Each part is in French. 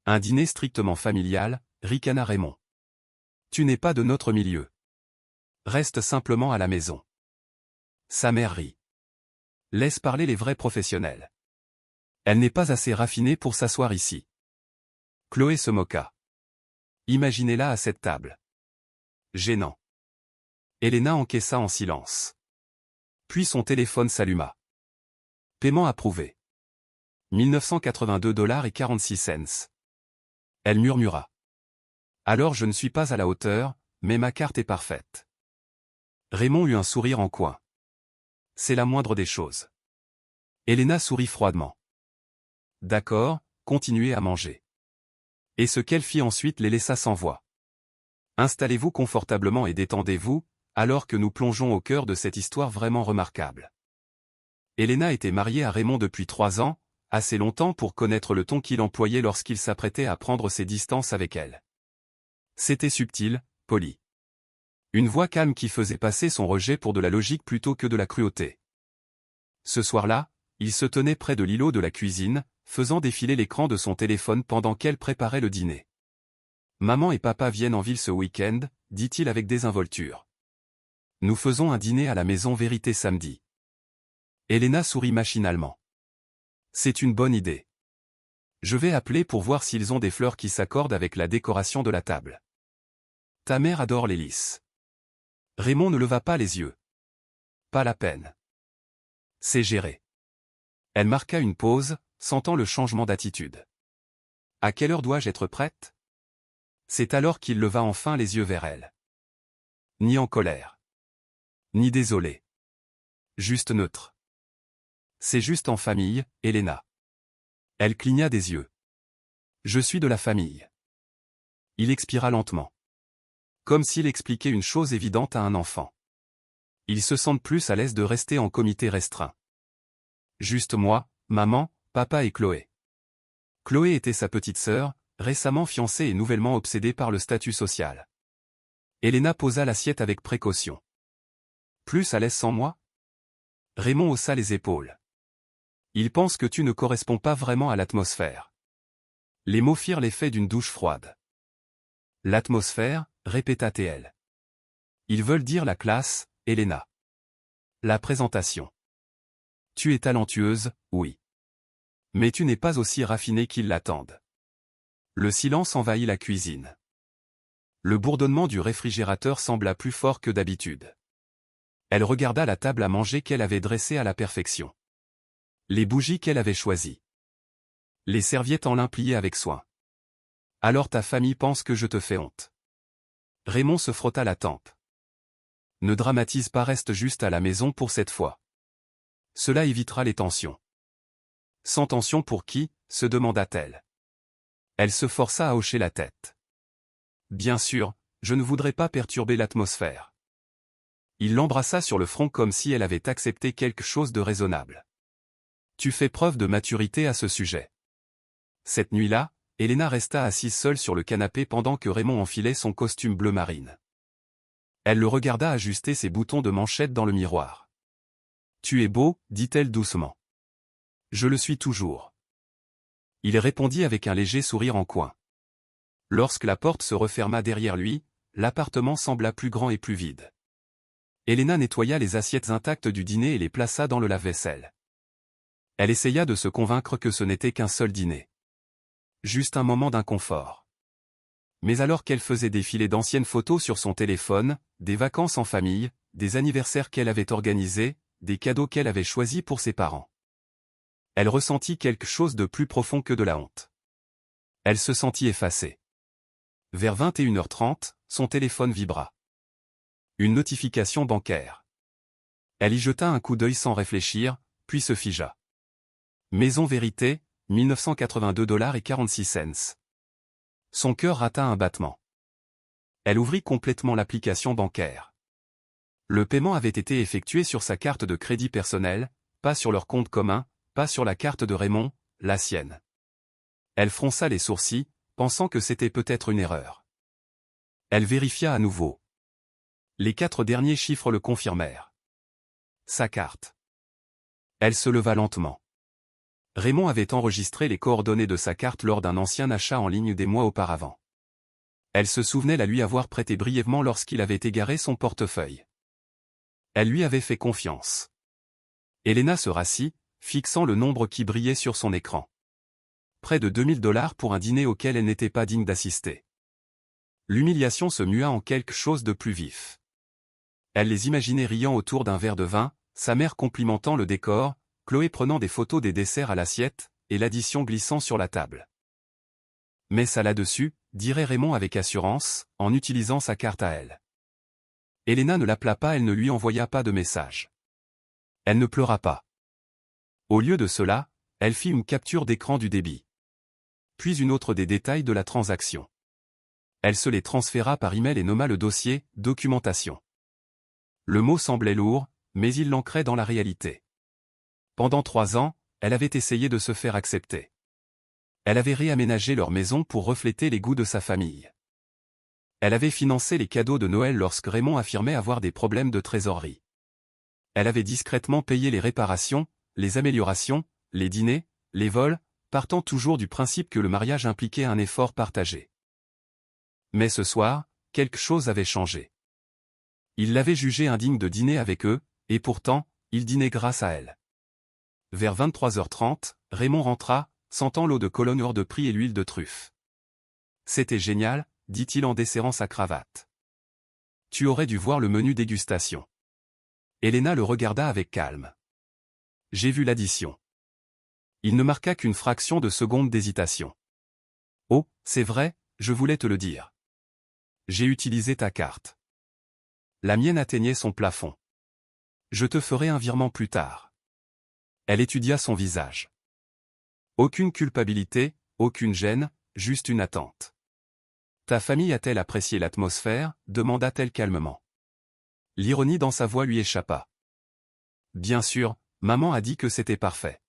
Un dîner strictement familial, ricana Raymond. Tu n'es pas de notre milieu. Reste simplement à la maison. Sa mère rit. Laisse parler les vrais professionnels. Elle n'est pas assez raffinée pour s'asseoir ici. Chloé se moqua. Imaginez-la à cette table. Gênant. Elena encaissa en silence. Puis son téléphone s'alluma. Paiement approuvé. 1982,46 $. Elle murmura. Alors je ne suis pas à la hauteur, mais ma carte est parfaite. Raymond eut un sourire en coin. C'est la moindre des choses. Elena sourit froidement. D'accord, continuez à manger. Et ce qu'elle fit ensuite les laissa sans voix. Installez-vous confortablement et détendez-vous, alors que nous plongeons au cœur de cette histoire vraiment remarquable. Elena était mariée à Raymond depuis 3 ans, assez longtemps pour connaître le ton qu'il employait lorsqu'il s'apprêtait à prendre ses distances avec elle. C'était subtil, poli. Une voix calme qui faisait passer son rejet pour de la logique plutôt que de la cruauté. Ce soir-là, il se tenait près de l'îlot de la cuisine, faisant défiler l'écran de son téléphone pendant qu'elle préparait le dîner. « Maman et papa viennent en ville ce week-end », dit-il avec désinvolture. « Nous faisons un dîner à la maison Vérité samedi. » Elena sourit machinalement. « C'est une bonne idée. Je vais appeler pour voir s'ils ont des fleurs qui s'accordent avec la décoration de la table. Ta mère adore les lys. » Raymond ne leva pas les yeux. Pas la peine. C'est géré. Elle marqua une pause, sentant le changement d'attitude. À quelle heure dois-je être prête? C'est alors qu'il leva enfin les yeux vers elle. Ni en colère. Ni désolé. Juste neutre. C'est juste en famille, Elena. Elle cligna des yeux. Je suis de la famille. Il expira lentement. Comme s'il expliquait une chose évidente à un enfant. Ils se sentent plus à l'aise de rester en comité restreint. Juste moi, maman, papa et Chloé. Chloé était sa petite sœur, récemment fiancée et nouvellement obsédée par le statut social. Elena posa l'assiette avec précaution. Plus à l'aise sans moi? Raymond haussa les épaules. Il pense que tu ne corresponds pas vraiment à l'atmosphère. Les mots firent l'effet d'une douche froide. L'atmosphère, répéta-t-elle. Ils veulent dire la classe, Elena. La présentation. Tu es talentueuse, oui. Mais tu n'es pas aussi raffinée qu'ils l'attendent. Le silence envahit la cuisine. Le bourdonnement du réfrigérateur sembla plus fort que d'habitude. Elle regarda la table à manger qu'elle avait dressée à la perfection. Les bougies qu'elle avait choisies. Les serviettes en lin pliées avec soin. Alors ta famille pense que je te fais honte. Raymond se frotta la tempe. Ne dramatise pas, reste juste à la maison pour cette fois. Cela évitera les tensions. Sans tension pour qui, se demanda-t-elle. Elle se força à hocher la tête. Bien sûr, je ne voudrais pas perturber l'atmosphère. Il l'embrassa sur le front comme si elle avait accepté quelque chose de raisonnable. Tu fais preuve de maturité à ce sujet. Cette nuit-là, Elena resta assise seule sur le canapé pendant que Raymond enfilait son costume bleu marine. Elle le regarda ajuster ses boutons de manchette dans le miroir. Tu es beau, dit-elle doucement. Je le suis toujours. Il répondit avec un léger sourire en coin. Lorsque la porte se referma derrière lui, l'appartement sembla plus grand et plus vide. Elena nettoya les assiettes intactes du dîner et les plaça dans le lave-vaisselle. Elle essaya de se convaincre que ce n'était qu'un seul dîner. Juste un moment d'inconfort. Mais alors qu'elle faisait défiler d'anciennes photos sur son téléphone, des vacances en famille, des anniversaires qu'elle avait organisés, des cadeaux qu'elle avait choisis pour ses parents. Elle ressentit quelque chose de plus profond que de la honte. Elle se sentit effacée. Vers 21h30, son téléphone vibra. Une notification bancaire. Elle y jeta un coup d'œil sans réfléchir, puis se figea. Maison Vérité, 1982,46 $. Son cœur rata un battement. Elle ouvrit complètement l'application bancaire. Le paiement avait été effectué sur sa carte de crédit personnelle, pas sur leur compte commun, pas sur la carte de Raymond, la sienne. Elle fronça les sourcils, pensant que c'était peut-être une erreur. Elle vérifia à nouveau. Les 4 derniers chiffres le confirmèrent. Sa carte. Elle se leva lentement. Raymond avait enregistré les coordonnées de sa carte lors d'un ancien achat en ligne des mois auparavant. Elle se souvenait la lui avoir prêté brièvement lorsqu'il avait égaré son portefeuille. Elle lui avait fait confiance. Elena se rassit, fixant le nombre qui brillait sur son écran. Près de 2000 $ pour un dîner auquel elle n'était pas digne d'assister. L'humiliation se mua en quelque chose de plus vif. Elle les imaginait riant autour d'un verre de vin, sa mère complimentant le décor, Chloé prenant des photos des desserts à l'assiette, et l'addition glissant sur la table. Mais ça là-dessus, dirait Raymond avec assurance, en utilisant sa carte à elle. Elena ne l'appela pas, elle ne lui envoya pas de message. Elle ne pleura pas. Au lieu de cela, elle fit une capture d'écran du débit. Puis une autre des détails de la transaction. Elle se les transféra par email et nomma le dossier « Documentation ». Le mot semblait lourd, mais il l'ancrait dans la réalité. Pendant 3 ans, elle avait essayé de se faire accepter. Elle avait réaménagé leur maison pour refléter les goûts de sa famille. Elle avait financé les cadeaux de Noël lorsque Raymond affirmait avoir des problèmes de trésorerie. Elle avait discrètement payé les réparations, les améliorations, les dîners, les vols, partant toujours du principe que le mariage impliquait un effort partagé. Mais ce soir, quelque chose avait changé. Il l'avait jugée indigne de dîner avec eux, et pourtant, il dînait grâce à elle. Vers 23h30, Raymond rentra, sentant l'eau de Cologne hors de prix et l'huile de truffe. « C'était génial », dit-il en desserrant sa cravate. « Tu aurais dû voir le menu dégustation. » Elena le regarda avec calme. « J'ai vu l'addition. » Il ne marqua qu'une fraction de seconde d'hésitation. « Oh, c'est vrai, je voulais te le dire. J'ai utilisé ta carte. La mienne atteignait son plafond. Je te ferai un virement plus tard. » Elle étudia son visage. Aucune culpabilité, aucune gêne, juste une attente. « Ta famille a-t-elle apprécié l'atmosphère » demanda-t-elle calmement. L'ironie dans sa voix lui échappa. « Bien sûr, maman a dit que c'était parfait. »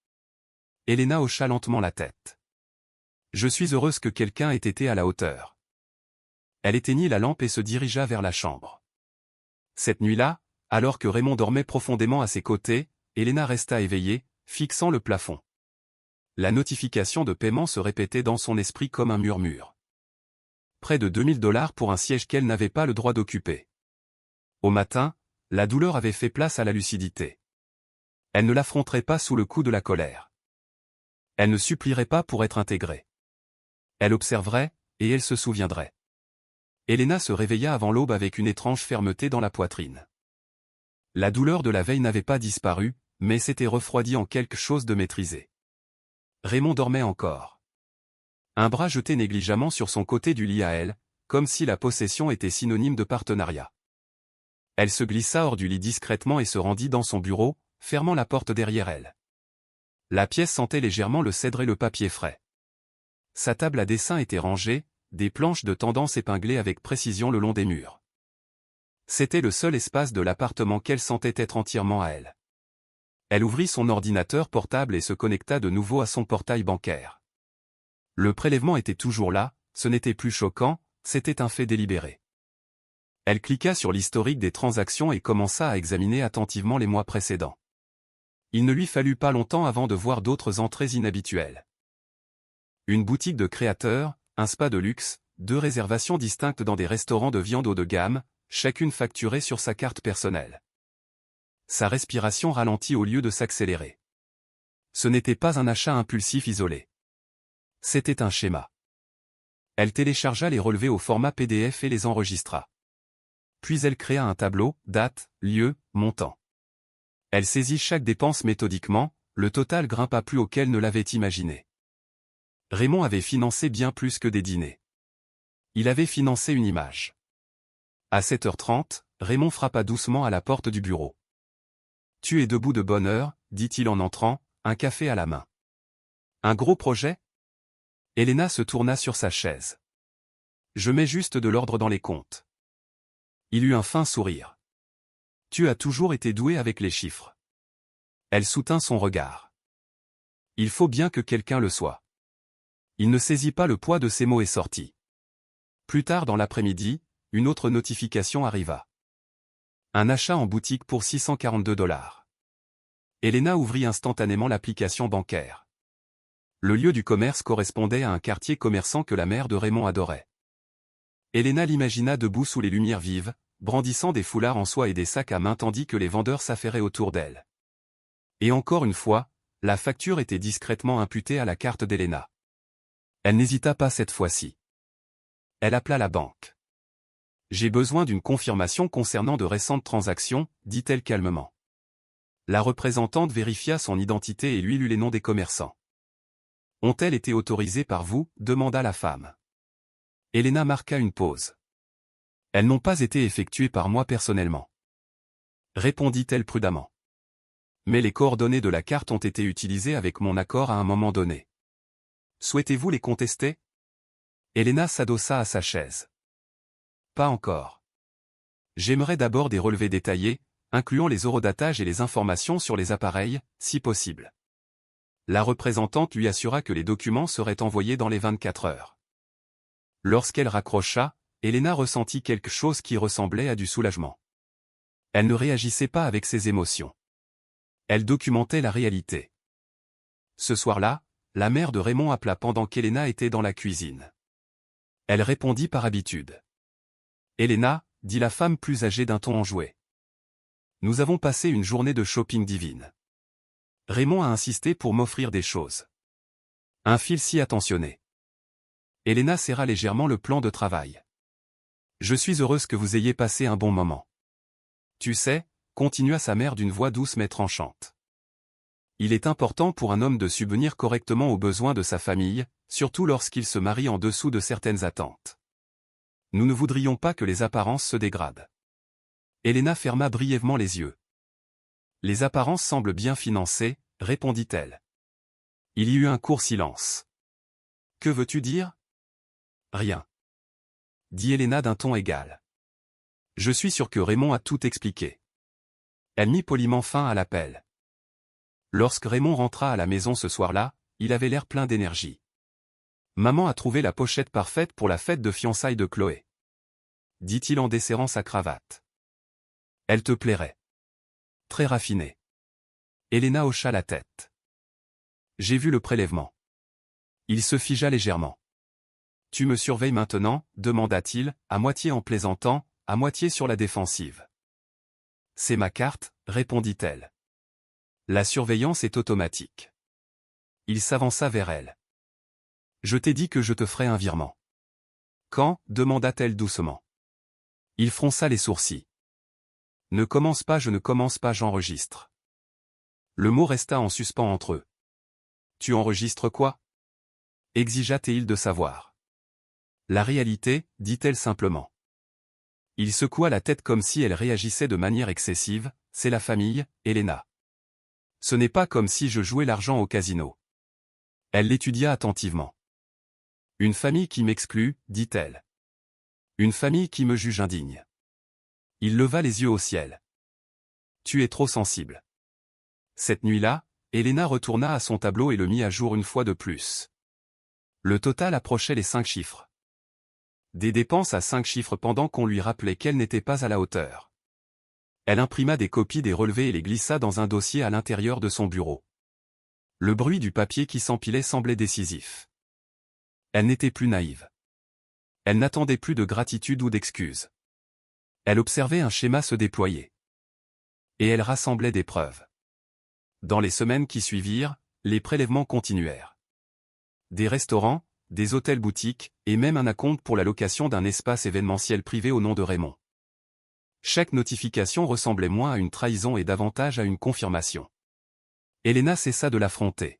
Elena hocha lentement la tête. « Je suis heureuse que quelqu'un ait été à la hauteur. » Elle éteignit la lampe et se dirigea vers la chambre. Cette nuit-là, alors que Raymond dormait profondément à ses côtés, Elena resta éveillée, fixant le plafond. La notification de paiement se répétait dans son esprit comme un murmure. Près de 2000 $ pour un siège qu'elle n'avait pas le droit d'occuper. Au matin, la douleur avait fait place à la lucidité. Elle ne l'affronterait pas sous le coup de la colère. Elle ne supplierait pas pour être intégrée. Elle observerait, et elle se souviendrait. Elena se réveilla avant l'aube avec une étrange fermeté dans la poitrine. La douleur de la veille n'avait pas disparu, mais s'était refroidie en quelque chose de maîtrisé. Raymond dormait encore. Un bras jeté négligemment sur son côté du lit à elle, comme si la possession était synonyme de partenariat. Elle se glissa hors du lit discrètement et se rendit dans son bureau, fermant la porte derrière elle. La pièce sentait légèrement le cèdre et le papier frais. Sa table à dessin était rangée, des planches de tendance épinglées avec précision le long des murs. C'était le seul espace de l'appartement qu'elle sentait être entièrement à elle. Elle ouvrit son ordinateur portable et se connecta de nouveau à son portail bancaire. Le prélèvement était toujours là, ce n'était plus choquant, c'était un fait délibéré. Elle cliqua sur l'historique des transactions et commença à examiner attentivement les mois précédents. Il ne lui fallut pas longtemps avant de voir d'autres entrées inhabituelles. Une boutique de créateurs, un spa de luxe, 2 réservations distinctes dans des restaurants de viande haut de gamme, chacune facturée sur sa carte personnelle. Sa respiration ralentit au lieu de s'accélérer. Ce n'était pas un achat impulsif isolé. C'était un schéma. Elle téléchargea les relevés au format PDF et les enregistra. Puis elle créa un tableau, date, lieu, montant. Elle saisit chaque dépense méthodiquement, le total grimpa plus haut qu'elle ne l'avait imaginé. Raymond avait financé bien plus que des dîners. Il avait financé une image. À 7h30, Raymond frappa doucement à la porte du bureau. « Tu es debout de bonne heure » dit-il en entrant, un café à la main. « Un gros projet ?» Elena se tourna sur sa chaise. « Je mets juste de l'ordre dans les comptes. » Il eut un fin sourire. « Tu as toujours été doué avec les chiffres. » Elle soutint son regard. « Il faut bien que quelqu'un le soit. » Il ne saisit pas le poids de ses mots et sortit. Plus tard dans l'après-midi, une autre notification arriva. Un achat en boutique pour 642 $. Elena ouvrit instantanément l'application bancaire. Le lieu du commerce correspondait à un quartier commerçant que la mère de Raymond adorait. Elena l'imagina debout sous les lumières vives, brandissant des foulards en soie et des sacs à main tandis que les vendeurs s'affairaient autour d'elle. Et encore une fois, la facture était discrètement imputée à la carte d'Elena. Elle n'hésita pas cette fois-ci. Elle appela la banque. « J'ai besoin d'une confirmation concernant de récentes transactions, dit-elle calmement. La représentante vérifia son identité et lui lut les noms des commerçants. « Ont-elles été autorisées par vous » demanda la femme. Elena marqua une pause. « Elles n'ont pas été effectuées par moi personnellement. » Répondit-elle prudemment. « Mais les coordonnées de la carte ont été utilisées avec mon accord à un moment donné. Souhaitez-vous les contester ?» Elena s'adossa à sa chaise. « Pas encore. J'aimerais d'abord des relevés détaillés, incluant les eurodatages et les informations sur les appareils, si possible. » La représentante lui assura que les documents seraient envoyés dans les 24 heures. Lorsqu'elle raccrocha, Elena ressentit quelque chose qui ressemblait à du soulagement. Elle ne réagissait pas avec ses émotions. Elle documentait la réalité. Ce soir-là, la mère de Raymond appela pendant qu'Elena était dans la cuisine. Elle répondit par habitude. « Elena, » dit la femme plus âgée d'un ton enjoué. « Nous avons passé une journée de shopping divine. Raymond a insisté pour m'offrir des choses. Un fil si attentionné. » Elena serra légèrement le plan de travail. « Je suis heureuse que vous ayez passé un bon moment. Tu sais, » continua sa mère d'une voix douce mais tranchante. « Il est important pour un homme de subvenir correctement aux besoins de sa famille, surtout lorsqu'il se marie en dessous de certaines attentes. Nous ne voudrions pas que les apparences se dégradent. » Elena ferma brièvement les yeux. « Les apparences semblent bien financées, » répondit-elle. Il y eut un court silence. « Que veux-tu dire ?»« Rien. » dit Elena d'un ton égal. « Je suis sûr que Raymond a tout expliqué. » Elle mit poliment fin à l'appel. Lorsque Raymond rentra à la maison ce soir-là, il avait l'air plein d'énergie. « Maman a trouvé la pochette parfaite pour la fête de fiançailles de Chloé. » dit-il en desserrant sa cravate. « Elle te plairait. Très raffinée. » Elena hocha la tête. « J'ai vu le prélèvement. » Il se figea légèrement. « Tu me surveilles maintenant » demanda-t-il, à moitié en plaisantant, à moitié sur la défensive. « C'est ma carte » répondit-elle. « La surveillance est automatique. » Il s'avança vers elle. « Je t'ai dit que je te ferais un virement. »« Quand » demanda-t-elle doucement. Il fronça les sourcils. « Ne commence pas, je ne commence pas, j'enregistre. » Le mot resta en suspens entre eux. « Tu enregistres quoi » exigea-t-il de savoir. « La réalité » dit-elle simplement. Il secoua la tête comme si elle réagissait de manière excessive. « C'est la famille, Elena. Ce n'est pas comme si je jouais l'argent au casino. » Elle l'étudia attentivement. « Une famille qui m'exclut, dit-elle. Une famille qui me juge indigne. » Il leva les yeux au ciel. « Tu es trop sensible. » Cette nuit-là, Elena retourna à son tableau et le mit à jour une fois de plus. Le total approchait les 5 chiffres. Des dépenses à 5 chiffres pendant qu'on lui rappelait qu'elle n'était pas à la hauteur. Elle imprima des copies des relevés et les glissa dans un dossier à l'intérieur de son bureau. Le bruit du papier qui s'empilait semblait décisif. Elle n'était plus naïve. Elle n'attendait plus de gratitude ou d'excuses. Elle observait un schéma se déployer. Et elle rassemblait des preuves. Dans les semaines qui suivirent, les prélèvements continuèrent. Des restaurants, des hôtels-boutiques, et même un acompte pour la location d'un espace événementiel privé au nom de Raymond. Chaque notification ressemblait moins à une trahison et davantage à une confirmation. Elena cessa de l'affronter.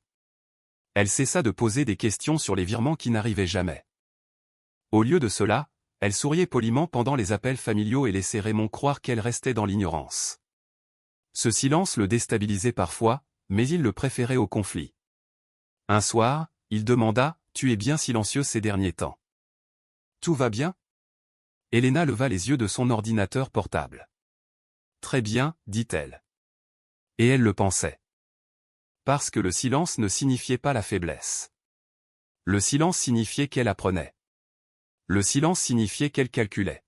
Elle cessa de poser des questions sur les virements qui n'arrivaient jamais. Au lieu de cela, elle souriait poliment pendant les appels familiaux et laissait Raymond croire qu'elle restait dans l'ignorance. Ce silence le déstabilisait parfois, mais il le préférait au conflit. Un soir, il demanda « Tu es bien silencieux ces derniers temps. Tout va bien ?» Elena leva les yeux de son ordinateur portable. « Très bien, » dit-elle. Et elle le pensait. Parce que le silence ne signifiait pas la faiblesse. Le silence signifiait qu'elle apprenait. Le silence signifiait qu'elle calculait.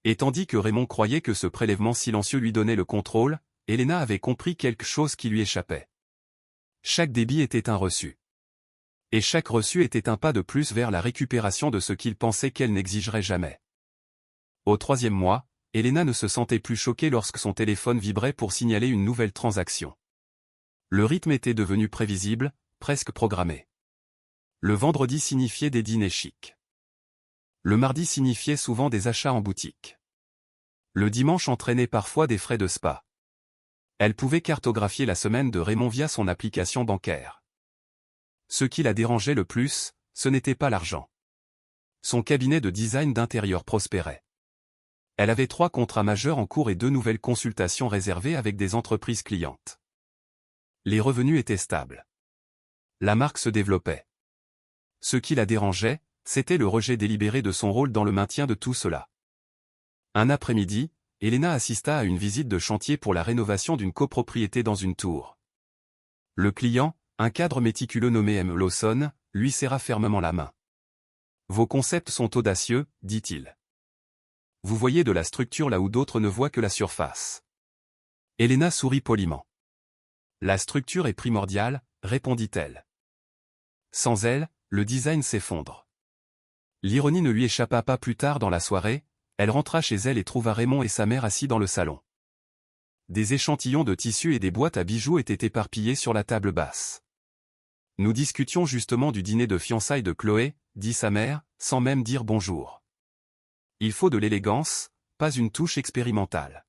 Et tandis que Raymond croyait que ce prélèvement silencieux lui donnait le contrôle, Elena avait compris quelque chose qui lui échappait. Chaque débit était un reçu. Et chaque reçu était un pas de plus vers la récupération de ce qu'il pensait qu'elle n'exigerait jamais. Au 3e mois, Elena ne se sentait plus choquée lorsque son téléphone vibrait pour signaler une nouvelle transaction. Le rythme était devenu prévisible, presque programmé. Le vendredi signifiait des dîners chics. Le mardi signifiait souvent des achats en boutique. Le dimanche entraînait parfois des frais de spa. Elle pouvait cartographier la semaine de Raymond via son application bancaire. Ce qui la dérangeait le plus, ce n'était pas l'argent. Son cabinet de design d'intérieur prospérait. Elle avait 3 contrats majeurs en cours et 2 nouvelles consultations réservées avec des entreprises clientes. Les revenus étaient stables. La marque se développait. Ce qui la dérangeait, c'était le rejet délibéré de son rôle dans le maintien de tout cela. Un après-midi, Elena assista à une visite de chantier pour la rénovation d'une copropriété dans une tour. Le client, un cadre méticuleux nommé M. Lawson, lui serra fermement la main. « Vos concepts sont audacieux, dit-il. Vous voyez de la structure là où d'autres ne voient que la surface. » Elena sourit poliment. « La structure est primordiale, répondit-elle. Sans elle, le design s'effondre. » L'ironie ne lui échappa pas plus tard dans la soirée, elle rentra chez elle et trouva Raymond et sa mère assis dans le salon. Des échantillons de tissus et des boîtes à bijoux étaient éparpillés sur la table basse. « Nous discutions justement du dîner de fiançailles de Chloé, dit sa mère, sans même dire bonjour. Il faut de l'élégance, pas une touche expérimentale. »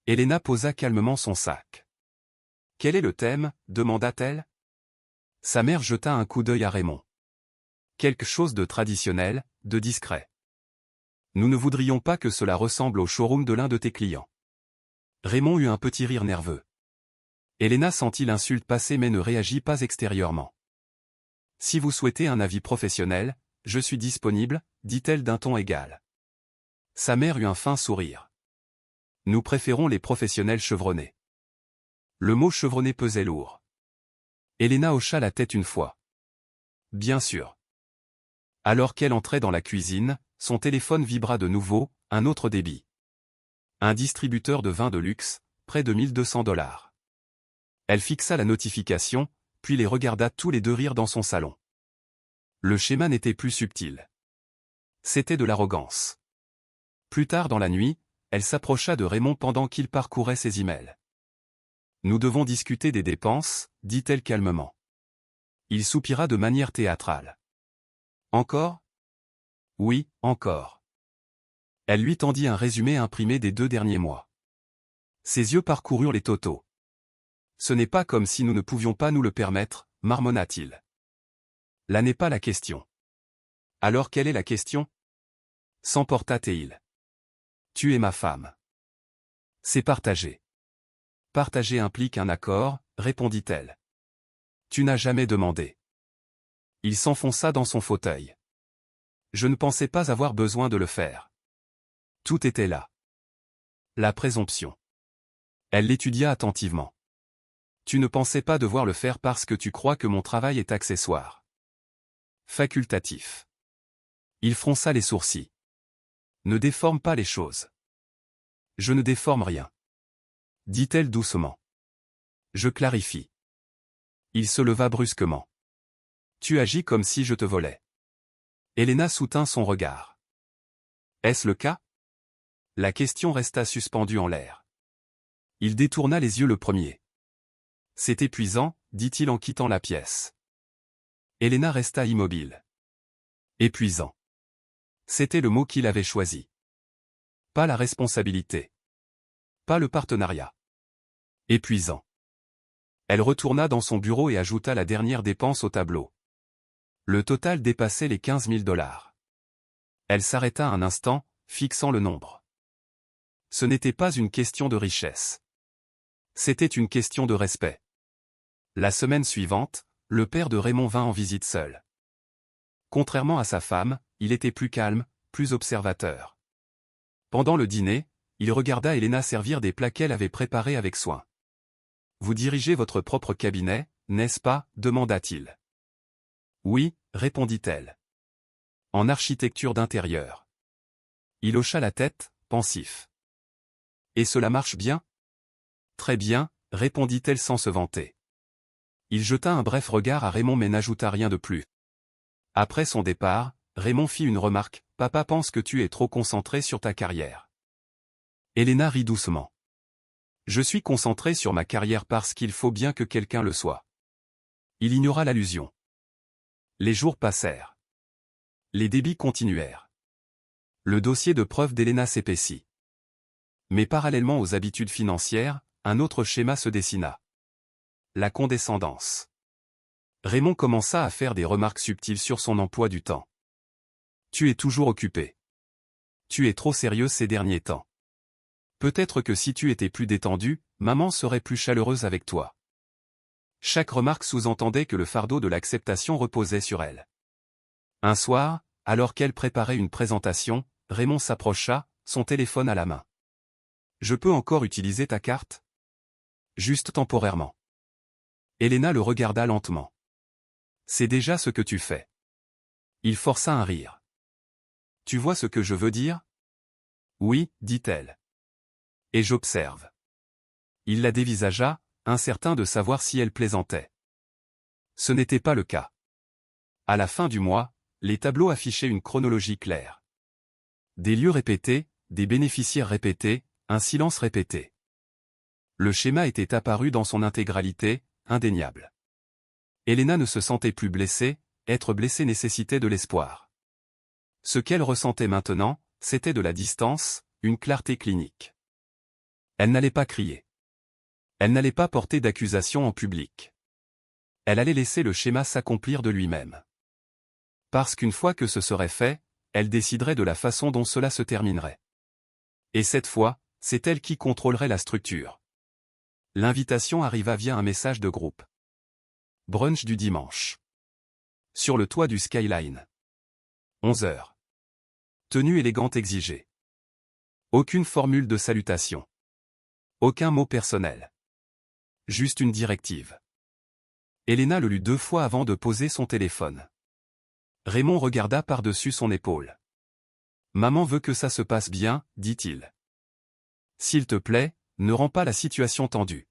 Elena posa calmement son sac. « Quel est le thème » demanda-t-elle. Sa mère jeta un coup d'œil à Raymond. Quelque chose de traditionnel, de discret. Nous ne voudrions pas que cela ressemble au showroom de l'un de tes clients. Raymond eut un petit rire nerveux. Elena sentit l'insulte passer mais ne réagit pas extérieurement. Si vous souhaitez un avis professionnel, je suis disponible, dit-elle d'un ton égal. Sa mère eut un fin sourire. Nous préférons les professionnels chevronnés. Le mot chevronné pesait lourd. Elena hocha la tête une fois. Bien sûr. Alors qu'elle entrait dans la cuisine, son téléphone vibra de nouveau, un autre débit. Un distributeur de vin de luxe, près de $1200. Elle fixa la notification, puis les regarda tous les deux rire dans son salon. Le schéma n'était plus subtil. C'était de l'arrogance. Plus tard dans la nuit, elle s'approcha de Raymond pendant qu'il parcourait ses emails. « Nous devons discuter des dépenses, dit-elle calmement. Il soupira de manière théâtrale. « Encore ? » ?»« Oui, encore. » Elle lui tendit un résumé imprimé des 2 derniers mois. Ses yeux parcoururent les totaux. « Ce n'est pas comme si nous ne pouvions pas nous le permettre, marmonna-t-il. Là n'est pas la question. » « Alors quelle est la question ?» s'emporta-t-il. « Tu es ma femme. » »« C'est partagé. » »« Partager implique un accord, répondit-elle. »« Tu n'as jamais demandé. » Il s'enfonça dans son fauteuil. « Je ne pensais pas avoir besoin de le faire. » Tout était là. La présomption. Elle l'étudia attentivement. « Tu ne pensais pas devoir le faire parce que tu crois que mon travail est accessoire. » Facultatif. Il fronça les sourcils. « Ne déforme pas les choses. » »« Je ne déforme rien. » dit-elle doucement. « Je clarifie. » Il se leva brusquement. « Tu agis comme si je te volais. » Elena soutint son regard. « Est-ce le cas ?» La question resta suspendue en l'air. Il détourna les yeux le premier. « C'est épuisant, dit-il en quittant la pièce. » Elena resta immobile. Épuisant. C'était le mot qu'il avait choisi. Pas la responsabilité. Pas le partenariat. Épuisant. Elle retourna dans son bureau et ajouta la dernière dépense au tableau. Le total dépassait les $15 000. Elle s'arrêta un instant, fixant le nombre. Ce n'était pas une question de richesse. C'était une question de respect. La semaine suivante, le père de Raymond vint en visite seul. Contrairement à sa femme, il était plus calme, plus observateur. Pendant le dîner, il regarda Elena servir des plats qu'elle avait préparés avec soin. « Vous dirigez votre propre cabinet, n'est-ce pas ?» demanda-t-il. « Oui, répondit-elle. En architecture d'intérieur. » Il hocha la tête, pensif. « Et cela marche bien ?» « Très bien, répondit-elle sans se vanter. Il jeta un bref regard à Raymond mais n'ajouta rien de plus. Après son départ, Raymond fit une remarque, « Papa pense que tu es trop concentré sur ta carrière. » Elena rit doucement. « Je suis concentré sur ma carrière parce qu'il faut bien que quelqu'un le soit. » Il ignora l'allusion. Les jours passèrent. Les débits continuèrent. Le dossier de preuve d'Elena s'épaissit. Mais parallèlement aux habitudes financières, un autre schéma se dessina. La condescendance. Raymond commença à faire des remarques subtiles sur son emploi du temps. « Tu es toujours occupé. Tu es trop sérieux ces derniers temps. Peut-être que si tu étais plus détendu, maman serait plus chaleureuse avec toi. » Chaque remarque sous-entendait que le fardeau de l'acceptation reposait sur elle. Un soir, alors qu'elle préparait une présentation, Raymond s'approcha, son téléphone à la main. « Je peux encore utiliser ta carte ? » Juste temporairement. Elena le regarda lentement. « C'est déjà ce que tu fais. » Il força un rire. « Tu vois ce que je veux dire ? » « Oui, dit-elle. Et j'observe. » Il la dévisagea, incertain de savoir si elle plaisantait. Ce n'était pas le cas. À la fin du mois, les tableaux affichaient une chronologie claire. Des lieux répétés, des bénéficiaires répétés, un silence répété. Le schéma était apparu dans son intégralité, indéniable. Elena ne se sentait plus blessée, être blessée nécessitait de l'espoir. Ce qu'elle ressentait maintenant, c'était de la distance, une clarté clinique. Elle n'allait pas crier. Elle n'allait pas porter d'accusation en public. Elle allait laisser le schéma s'accomplir de lui-même. Parce qu'une fois que ce serait fait, elle déciderait de la façon dont cela se terminerait. Et cette fois, c'est elle qui contrôlerait la structure. L'invitation arriva via un message de groupe. Brunch du dimanche. Sur le toit du Skyline. 11h. Tenue élégante exigée. Aucune formule de salutation. Aucun mot personnel. Juste une directive. Elena le lut 2 fois avant de poser son téléphone. Raymond regarda par-dessus son épaule. « Maman veut que ça se passe bien, dit-il. S'il te plaît, ne rends pas la situation tendue. »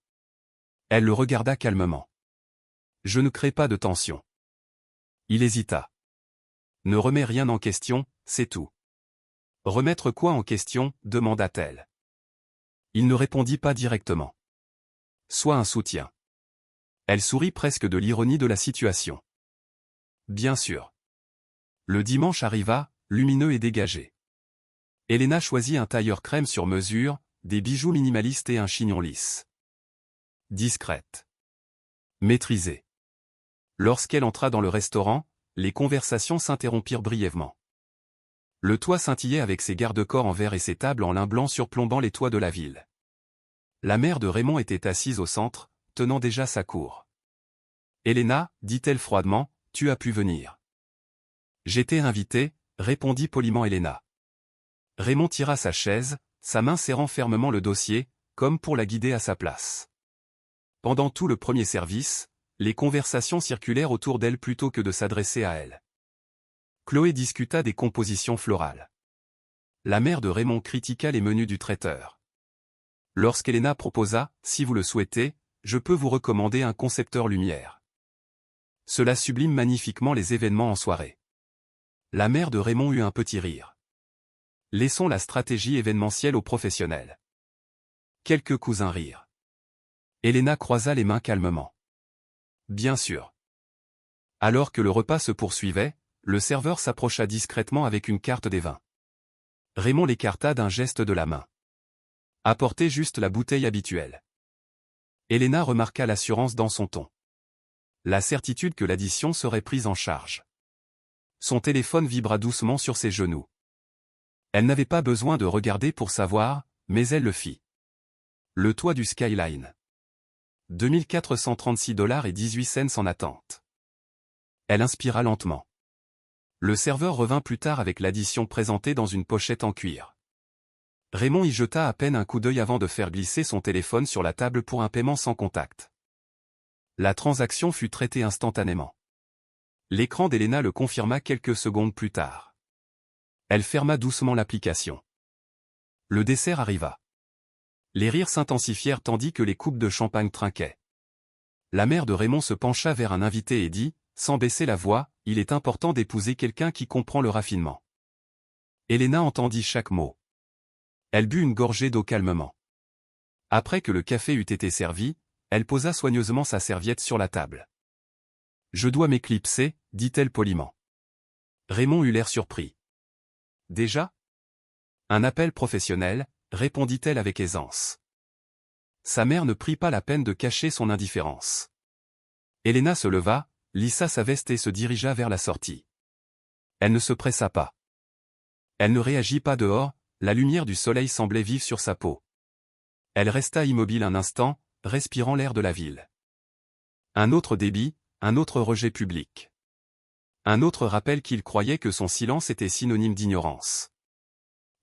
Elle le regarda calmement. « Je ne crée pas de tension. » Il hésita. « Ne remets rien en question, c'est tout. » « Remettre quoi en question ?» demanda-t-elle. Il ne répondit pas directement. « Sois un soutien. » Elle sourit presque de l'ironie de la situation. « Bien sûr. » Le dimanche arriva, lumineux et dégagé. Elena choisit un tailleur crème sur mesure, des bijoux minimalistes et un chignon lisse. Discrète. Maîtrisée. Lorsqu'elle entra dans le restaurant, les conversations s'interrompirent brièvement. Le toit scintillait avec ses garde-corps en verre et ses tables en lin blanc surplombant les toits de la ville. La mère de Raymond était assise au centre, tenant déjà sa cour. « Elena, dit-elle froidement, tu as pu venir. »« J'étais invitée, » répondit poliment Elena. Raymond tira sa chaise, sa main serrant fermement le dossier, comme pour la guider à sa place. Pendant tout le premier service, les conversations circulèrent autour d'elle plutôt que de s'adresser à elle. Chloé discuta des compositions florales. La mère de Raymond critiqua les menus du traiteur. Lorsqu'Elena proposa, « Si vous le souhaitez, je peux vous recommander un concepteur lumière. » Cela sublime magnifiquement les événements en soirée. La mère de Raymond eut un petit rire. Laissons la stratégie événementielle aux professionnels. Quelques cousins rirent. Elena croisa les mains calmement. Bien sûr. Alors que le repas se poursuivait, le serveur s'approcha discrètement avec une carte des vins. Raymond l'écarta d'un geste de la main. Apportez juste la bouteille habituelle. Elena remarqua l'assurance dans son ton. La certitude que l'addition serait prise en charge. Son téléphone vibra doucement sur ses genoux. Elle n'avait pas besoin de regarder pour savoir, mais elle le fit. Le toit du Skyline. 2436$ en attente. Elle inspira lentement. Le serveur revint plus tard avec l'addition présentée dans une pochette en cuir. Raymond y jeta à peine un coup d'œil avant de faire glisser son téléphone sur la table pour un paiement sans contact. La transaction fut traitée instantanément. L'écran d'Elena le confirma quelques secondes plus tard. Elle ferma doucement l'application. Le dessert arriva. Les rires s'intensifièrent tandis que les coupes de champagne trinquaient. La mère de Raymond se pencha vers un invité et dit, sans baisser la voix, « Il est important d'épouser quelqu'un qui comprend le raffinement. » Elena entendit chaque mot. Elle but une gorgée d'eau calmement. Après que le café eut été servi, elle posa soigneusement sa serviette sur la table. « Je dois m'éclipser, dit-elle poliment. Raymond eut l'air surpris. « Déjà ? Un appel professionnel, répondit-elle avec aisance. Sa mère ne prit pas la peine de cacher son indifférence. Elena se leva, lissa sa veste et se dirigea vers la sortie. Elle ne se pressa pas. Elle ne réagit pas dehors, la lumière du soleil semblait vive sur sa peau. Elle resta immobile un instant, respirant l'air de la ville. Un autre débit, un autre rejet public. Un autre rappel qu'il croyait que son silence était synonyme d'ignorance.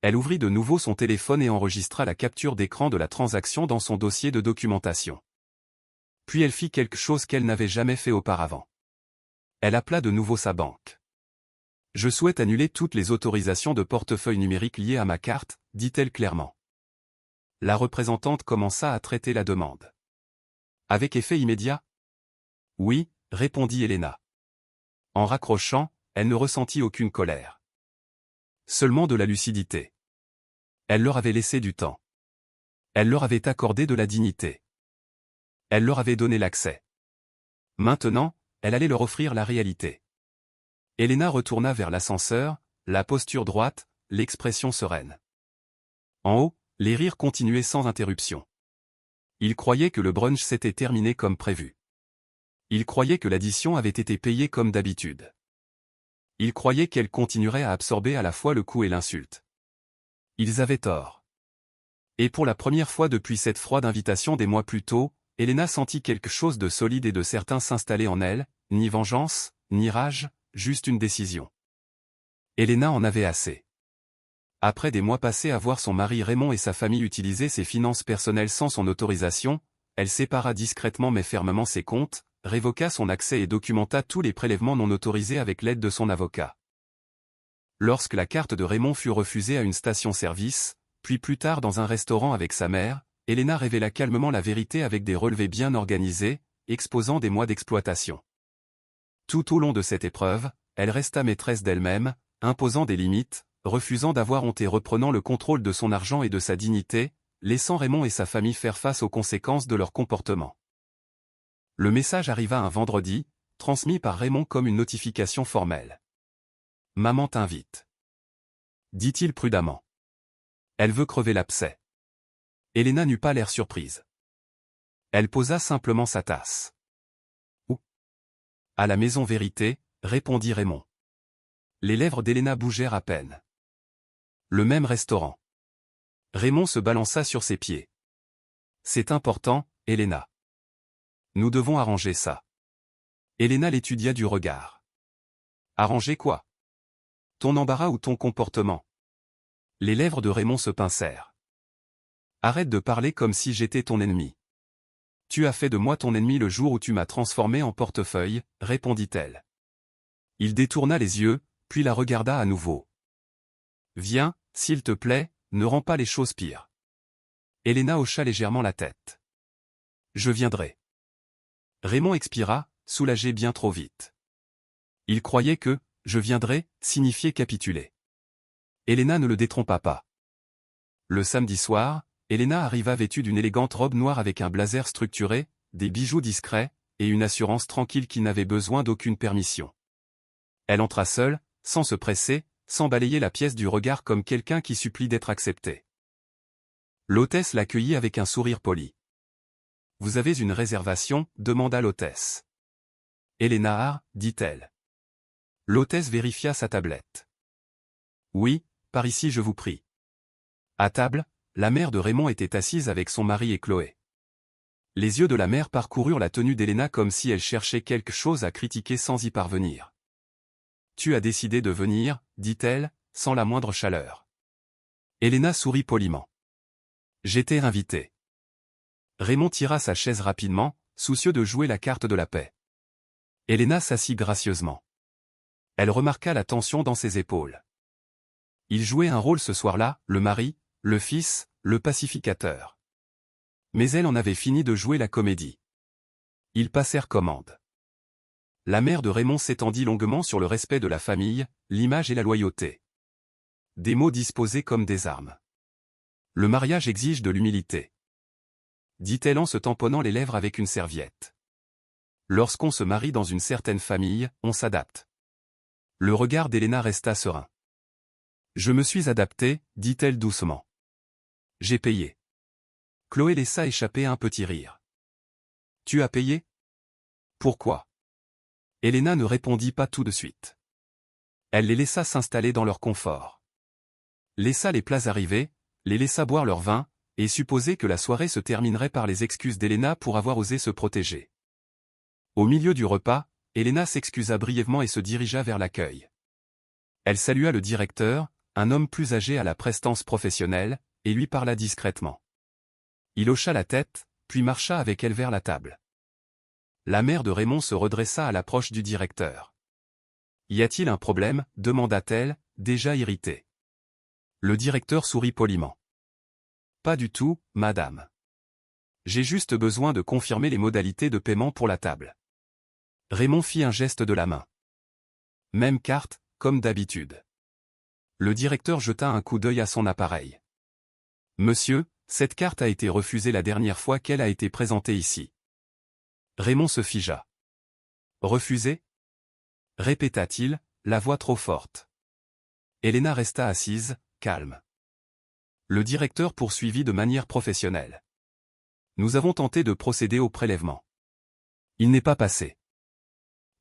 Elle ouvrit de nouveau son téléphone et enregistra la capture d'écran de la transaction dans son dossier de documentation. Puis elle fit quelque chose qu'elle n'avait jamais fait auparavant. Elle appela de nouveau sa banque. « Je souhaite annuler toutes les autorisations de portefeuille numérique liées à ma carte, dit-elle clairement. La représentante commença à traiter la demande. Avec effet immédiat ? Oui, répondit Elena. En raccrochant, elle ne ressentit aucune colère. Seulement de la lucidité. Elle leur avait laissé du temps. Elle leur avait accordé de la dignité. Elle leur avait donné l'accès. Maintenant, elle allait leur offrir la réalité. Elena retourna vers l'ascenseur, la posture droite, l'expression sereine. En haut, les rires continuaient sans interruption. Ils croyaient que le brunch s'était terminé comme prévu. Ils croyaient que l'addition avait été payée comme d'habitude. Ils croyaient qu'elle continuerait à absorber à la fois le coup et l'insulte. Ils avaient tort. Et pour la première fois depuis cette froide invitation des mois plus tôt, Elena sentit quelque chose de solide et de certain s'installer en elle, ni vengeance, ni rage, juste une décision. Elena en avait assez. Après des mois passés à voir son mari Raymond et sa famille utiliser ses finances personnelles sans son autorisation, elle sépara discrètement mais fermement ses comptes, révoqua son accès et documenta tous les prélèvements non autorisés avec l'aide de son avocat. Lorsque la carte de Raymond fut refusée à une station-service, puis plus tard dans un restaurant avec sa mère, Elena révéla calmement la vérité avec des relevés bien organisés, exposant des mois d'exploitation. Tout au long de cette épreuve, elle resta maîtresse d'elle-même, imposant des limites, refusant d'avoir honte et reprenant le contrôle de son argent et de sa dignité, laissant Raymond et sa famille faire face aux conséquences de leur comportement. Le message arriva un vendredi, transmis par Raymond comme une notification formelle. « Maman t'invite. » dit-il prudemment. « Elle veut crever l'abcès. » Elena n'eut pas l'air surprise. Elle posa simplement sa tasse. « Où ? » »« À la maison Vérité, » répondit Raymond. Les lèvres d'Elena bougèrent à peine. « Le même restaurant. » Raymond se balança sur ses pieds. « C'est important, Elena. Nous devons arranger ça. » Elena l'étudia du regard. « Arranger quoi ? Ton embarras ou ton comportement ?» Les lèvres de Raymond se pincèrent. « Arrête de parler comme si j'étais ton ennemi. Tu as fait de moi ton ennemi le jour où tu m'as transformé en portefeuille, » répondit-elle. Il détourna les yeux, puis la regarda à nouveau. « Viens, s'il te plaît, ne rends pas les choses pires. » Elena hocha légèrement la tête. « Je viendrai. » Raymond expira, soulagé bien trop vite. Il croyait que « je viendrai » signifiait capituler. Elena ne le détrompa pas. Le samedi soir, Elena arriva vêtue d'une élégante robe noire avec un blazer structuré, des bijoux discrets, et une assurance tranquille qui n'avait besoin d'aucune permission. Elle entra seule, sans se presser, sans balayer la pièce du regard comme quelqu'un qui supplie d'être accepté. L'hôtesse l'accueillit avec un sourire poli. « Vous avez une réservation ?» demanda l'hôtesse. « Elena, dit-elle. L'hôtesse vérifia sa tablette. « Oui, par ici je vous prie. » À table, la mère de Raymond était assise avec son mari et Chloé. Les yeux de la mère parcoururent la tenue d'Elena comme si elle cherchait quelque chose à critiquer sans y parvenir. « Tu as décidé de venir, » dit-elle, sans la moindre chaleur. Elena sourit poliment. « J'étais invitée. » Raymond tira sa chaise rapidement, soucieux de jouer la carte de la paix. Elena s'assit gracieusement. Elle remarqua la tension dans ses épaules. Il jouait un rôle ce soir-là, le mari, le fils, le pacificateur. Mais elle en avait fini de jouer la comédie. Ils passèrent commande. La mère de Raymond s'étendit longuement sur le respect de la famille, l'image et la loyauté. Des mots disposés comme des armes. Le mariage exige de l'humilité, dit-elle en se tamponnant les lèvres avec une serviette. Lorsqu'on se marie dans une certaine famille, on s'adapte. Le regard d'Helena resta serein. Je me suis adaptée, dit-elle doucement. J'ai payé. Chloé laissa échapper un petit rire. Tu as payé? Pourquoi? Helena ne répondit pas tout de suite. Elle les laissa s'installer dans leur confort. Laissa les plats arriver, les laissa boire leur vin, et supposer que la soirée se terminerait par les excuses d'Helena pour avoir osé se protéger. Au milieu du repas, Helena s'excusa brièvement et se dirigea vers l'accueil. Elle salua le directeur, un homme plus âgé à la prestance professionnelle, et lui parla discrètement. Il hocha la tête, puis marcha avec elle vers la table. La mère de Raymond se redressa à l'approche du directeur. « Y a-t-il un problème » demanda-t-elle, déjà irritée. Le directeur sourit poliment. « Pas du tout, madame. J'ai juste besoin de confirmer les modalités de paiement pour la table. » Raymond fit un geste de la main. Même carte, comme d'habitude. Le directeur jeta un coup d'œil à son appareil. « Monsieur, cette carte a été refusée la dernière fois qu'elle a été présentée ici. » Raymond se figea. « Refusée » répéta-t-il, la voix trop forte. Helena resta assise, calme. Le directeur poursuivit de manière professionnelle. « Nous avons tenté de procéder au prélèvement. Il n'est pas passé. »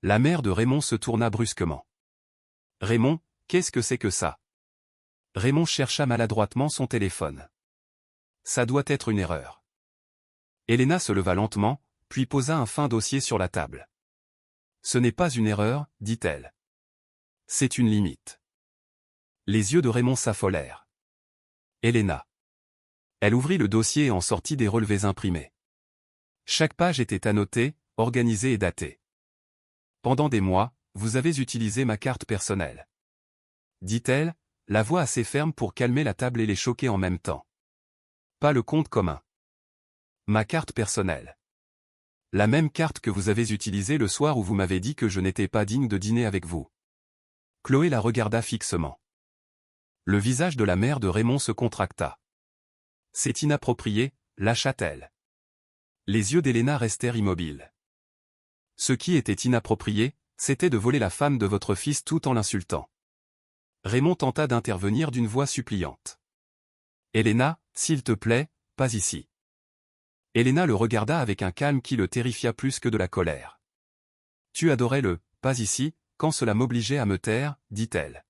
La mère de Raymond se tourna brusquement. « Raymond, qu'est-ce que c'est que ça ?» Raymond chercha maladroitement son téléphone. « Ça doit être une erreur. » Helena se leva lentement, puis posa un fin dossier sur la table. « Ce n'est pas une erreur, dit-elle. C'est une limite. » Les yeux de Raymond s'affolèrent. Helena. Elle ouvrit le dossier et en sortit des relevés imprimés. Chaque page était annotée, organisée et datée. « Pendant des mois, vous avez utilisé ma carte personnelle. » dit-elle, la voix assez ferme pour calmer la table et les choquer en même temps. Pas le compte commun. Ma carte personnelle. La même carte que vous avez utilisée le soir où vous m'avez dit que je n'étais pas digne de dîner avec vous. Chloé la regarda fixement. Le visage de la mère de Raymond se contracta. C'est inapproprié, lâcha-t-elle. Les yeux d'Helena restèrent immobiles. Ce qui était inapproprié, c'était de voler la femme de votre fils tout en l'insultant. Raymond tenta d'intervenir d'une voix suppliante. Helena, s'il te plaît, pas ici. Helena le regarda avec un calme qui le terrifia plus que de la colère. Tu adorais le « pas ici » quand cela m'obligeait à me taire, dit-elle.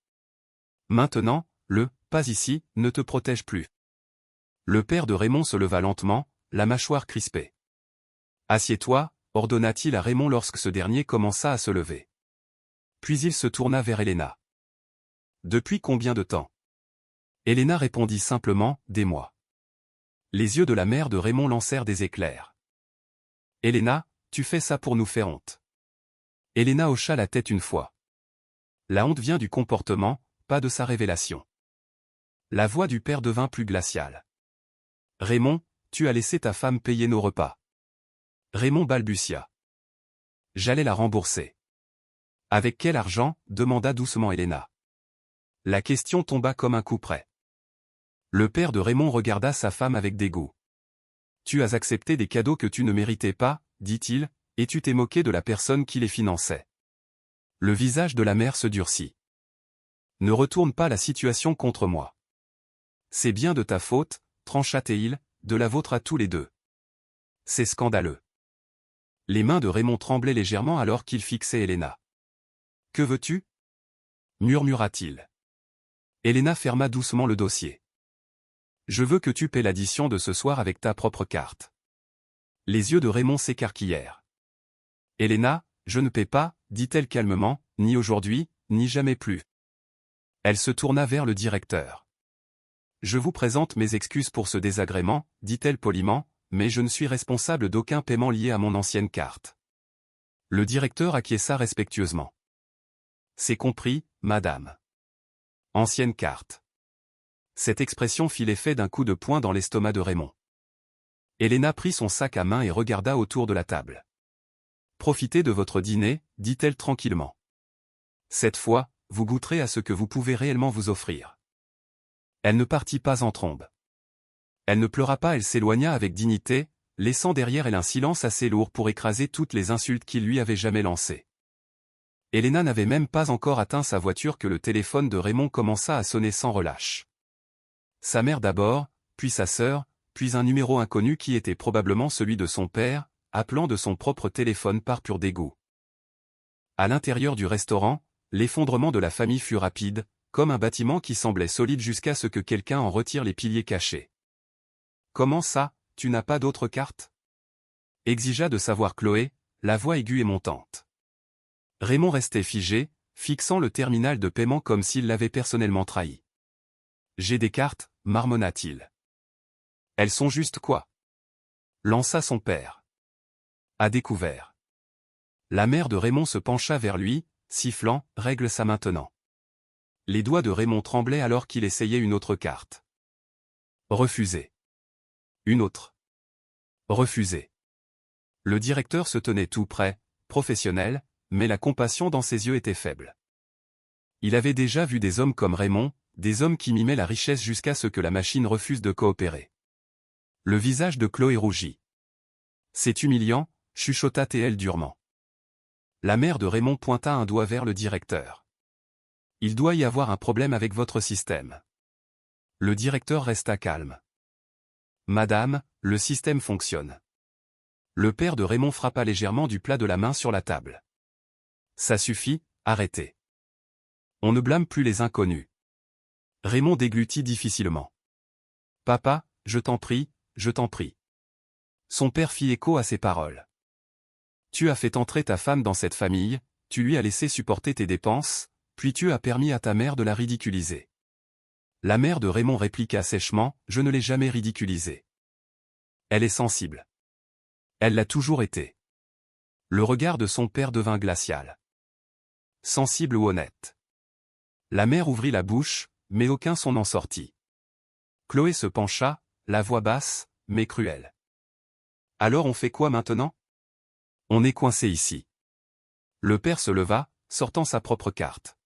Maintenant, le « pas ici » ne te protège plus. Le père de Raymond se leva lentement, la mâchoire crispée. Assieds-toi, ordonna-t-il à Raymond lorsque ce dernier commença à se lever. Puis il se tourna vers Helena. Depuis combien de temps? Helena répondit simplement, des mois. Les yeux de la mère de Raymond lancèrent des éclairs. Helena, tu fais ça pour nous faire honte. Helena hocha la tête une fois. La honte vient du comportement, pas de sa révélation. La voix du père devint plus glaciale. Raymond, tu as laissé ta femme payer nos repas. Raymond balbutia. J'allais la rembourser. Avec quel argent? Demanda doucement Helena. La question tomba comme un coup près. Le père de Raymond regarda sa femme avec dégoût. Tu as accepté des cadeaux que tu ne méritais pas, dit-il, et tu t'es moqué de la personne qui les finançait. Le visage de la mère se durcit. Ne retourne pas la situation contre moi. C'est bien de ta faute, trancha-t-il, de la vôtre à tous les deux. C'est scandaleux. Les mains de Raymond tremblaient légèrement alors qu'il fixait Helena. Que veux-tu? Murmura-t-il. Helena ferma doucement le dossier. Je veux que tu paies l'addition de ce soir avec ta propre carte. Les yeux de Raymond s'écarquillèrent. Helena, je ne paie pas, dit-elle calmement, ni aujourd'hui, ni jamais plus. Elle se tourna vers le directeur. Je vous présente mes excuses pour ce désagrément, dit-elle poliment, mais je ne suis responsable d'aucun paiement lié à mon ancienne carte. Le directeur acquiesça respectueusement. C'est compris, madame. Ancienne carte. Cette expression fit l'effet d'un coup de poing dans l'estomac de Raymond. Helena prit son sac à main et regarda autour de la table. Profitez de votre dîner, dit-elle tranquillement. Cette fois, vous goûterez à ce que vous pouvez réellement vous offrir. Elle ne partit pas en trombe. Elle ne pleura pas, elle s'éloigna avec dignité, laissant derrière elle un silence assez lourd pour écraser toutes les insultes qu'il lui avait jamais lancées. Elena n'avait même pas encore atteint sa voiture que le téléphone de Raymond commença à sonner sans relâche. Sa mère d'abord, puis sa sœur, puis un numéro inconnu qui était probablement celui de son père, appelant de son propre téléphone par pur dégoût. À l'intérieur du restaurant, l'effondrement de la famille fut rapide, comme un bâtiment qui semblait solide jusqu'à ce que quelqu'un en retire les piliers cachés. « Comment ça, tu n'as pas d'autre carte ?» exigea de savoir Chloé, la voix aiguë et montante. Raymond restait figé, fixant le terminal de paiement comme s'il l'avait personnellement trahi. « J'ai des cartes, marmonna-t-il. Elles sont juste quoi ? Lança son père. À découvert. La mère de Raymond se pencha vers lui, sifflant, règle ça maintenant. Les doigts de Raymond tremblaient alors qu'il essayait une autre carte. Refusé. Une autre. Refusé. Le directeur se tenait tout près, professionnel, mais la compassion dans ses yeux était faible. Il avait déjà vu des hommes comme Raymond, des hommes qui mimaient la richesse jusqu'à ce que la machine refuse de coopérer. Le visage de Chloé rougit. C'est humiliant, chuchota-t-elle durement. La mère de Raymond pointa un doigt vers le directeur. Il doit y avoir un problème avec votre système. Le directeur resta calme. Madame, le système fonctionne. Le père de Raymond frappa légèrement du plat de la main sur la table. Ça suffit, arrêtez. On ne blâme plus les inconnus. Raymond déglutit difficilement. Papa, je t'en prie, je t'en prie. Son père fit écho à ses paroles. Tu as fait entrer ta femme dans cette famille, tu lui as laissé supporter tes dépenses, puis tu as permis à ta mère de la ridiculiser. La mère de Raymond répliqua sèchement, je ne l'ai jamais ridiculisée. Elle est sensible. Elle l'a toujours été. Le regard de son père devint glacial. Sensible ou honnête. La mère ouvrit la bouche, mais aucun son n'en sortit. Chloé se pencha, la voix basse, mais cruelle. Alors on fait quoi maintenant ? On est coincé ici. Le père se leva, sortant sa propre carte.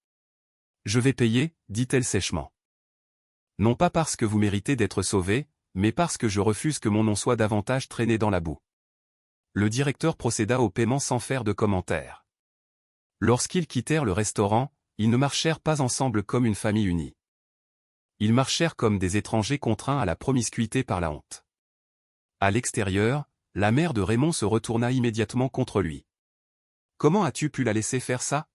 Je vais payer, dit-elle sèchement. Non pas parce que vous méritez d'être sauvé, mais parce que je refuse que mon nom soit davantage traîné dans la boue. Le directeur procéda au paiement sans faire de commentaires. Lorsqu'ils quittèrent le restaurant, ils ne marchèrent pas ensemble comme une famille unie. Ils marchèrent comme des étrangers contraints à la promiscuité par la honte. À l'extérieur, la mère de Raymond se retourna immédiatement contre lui. « Comment as-tu pu la laisser faire ça ?»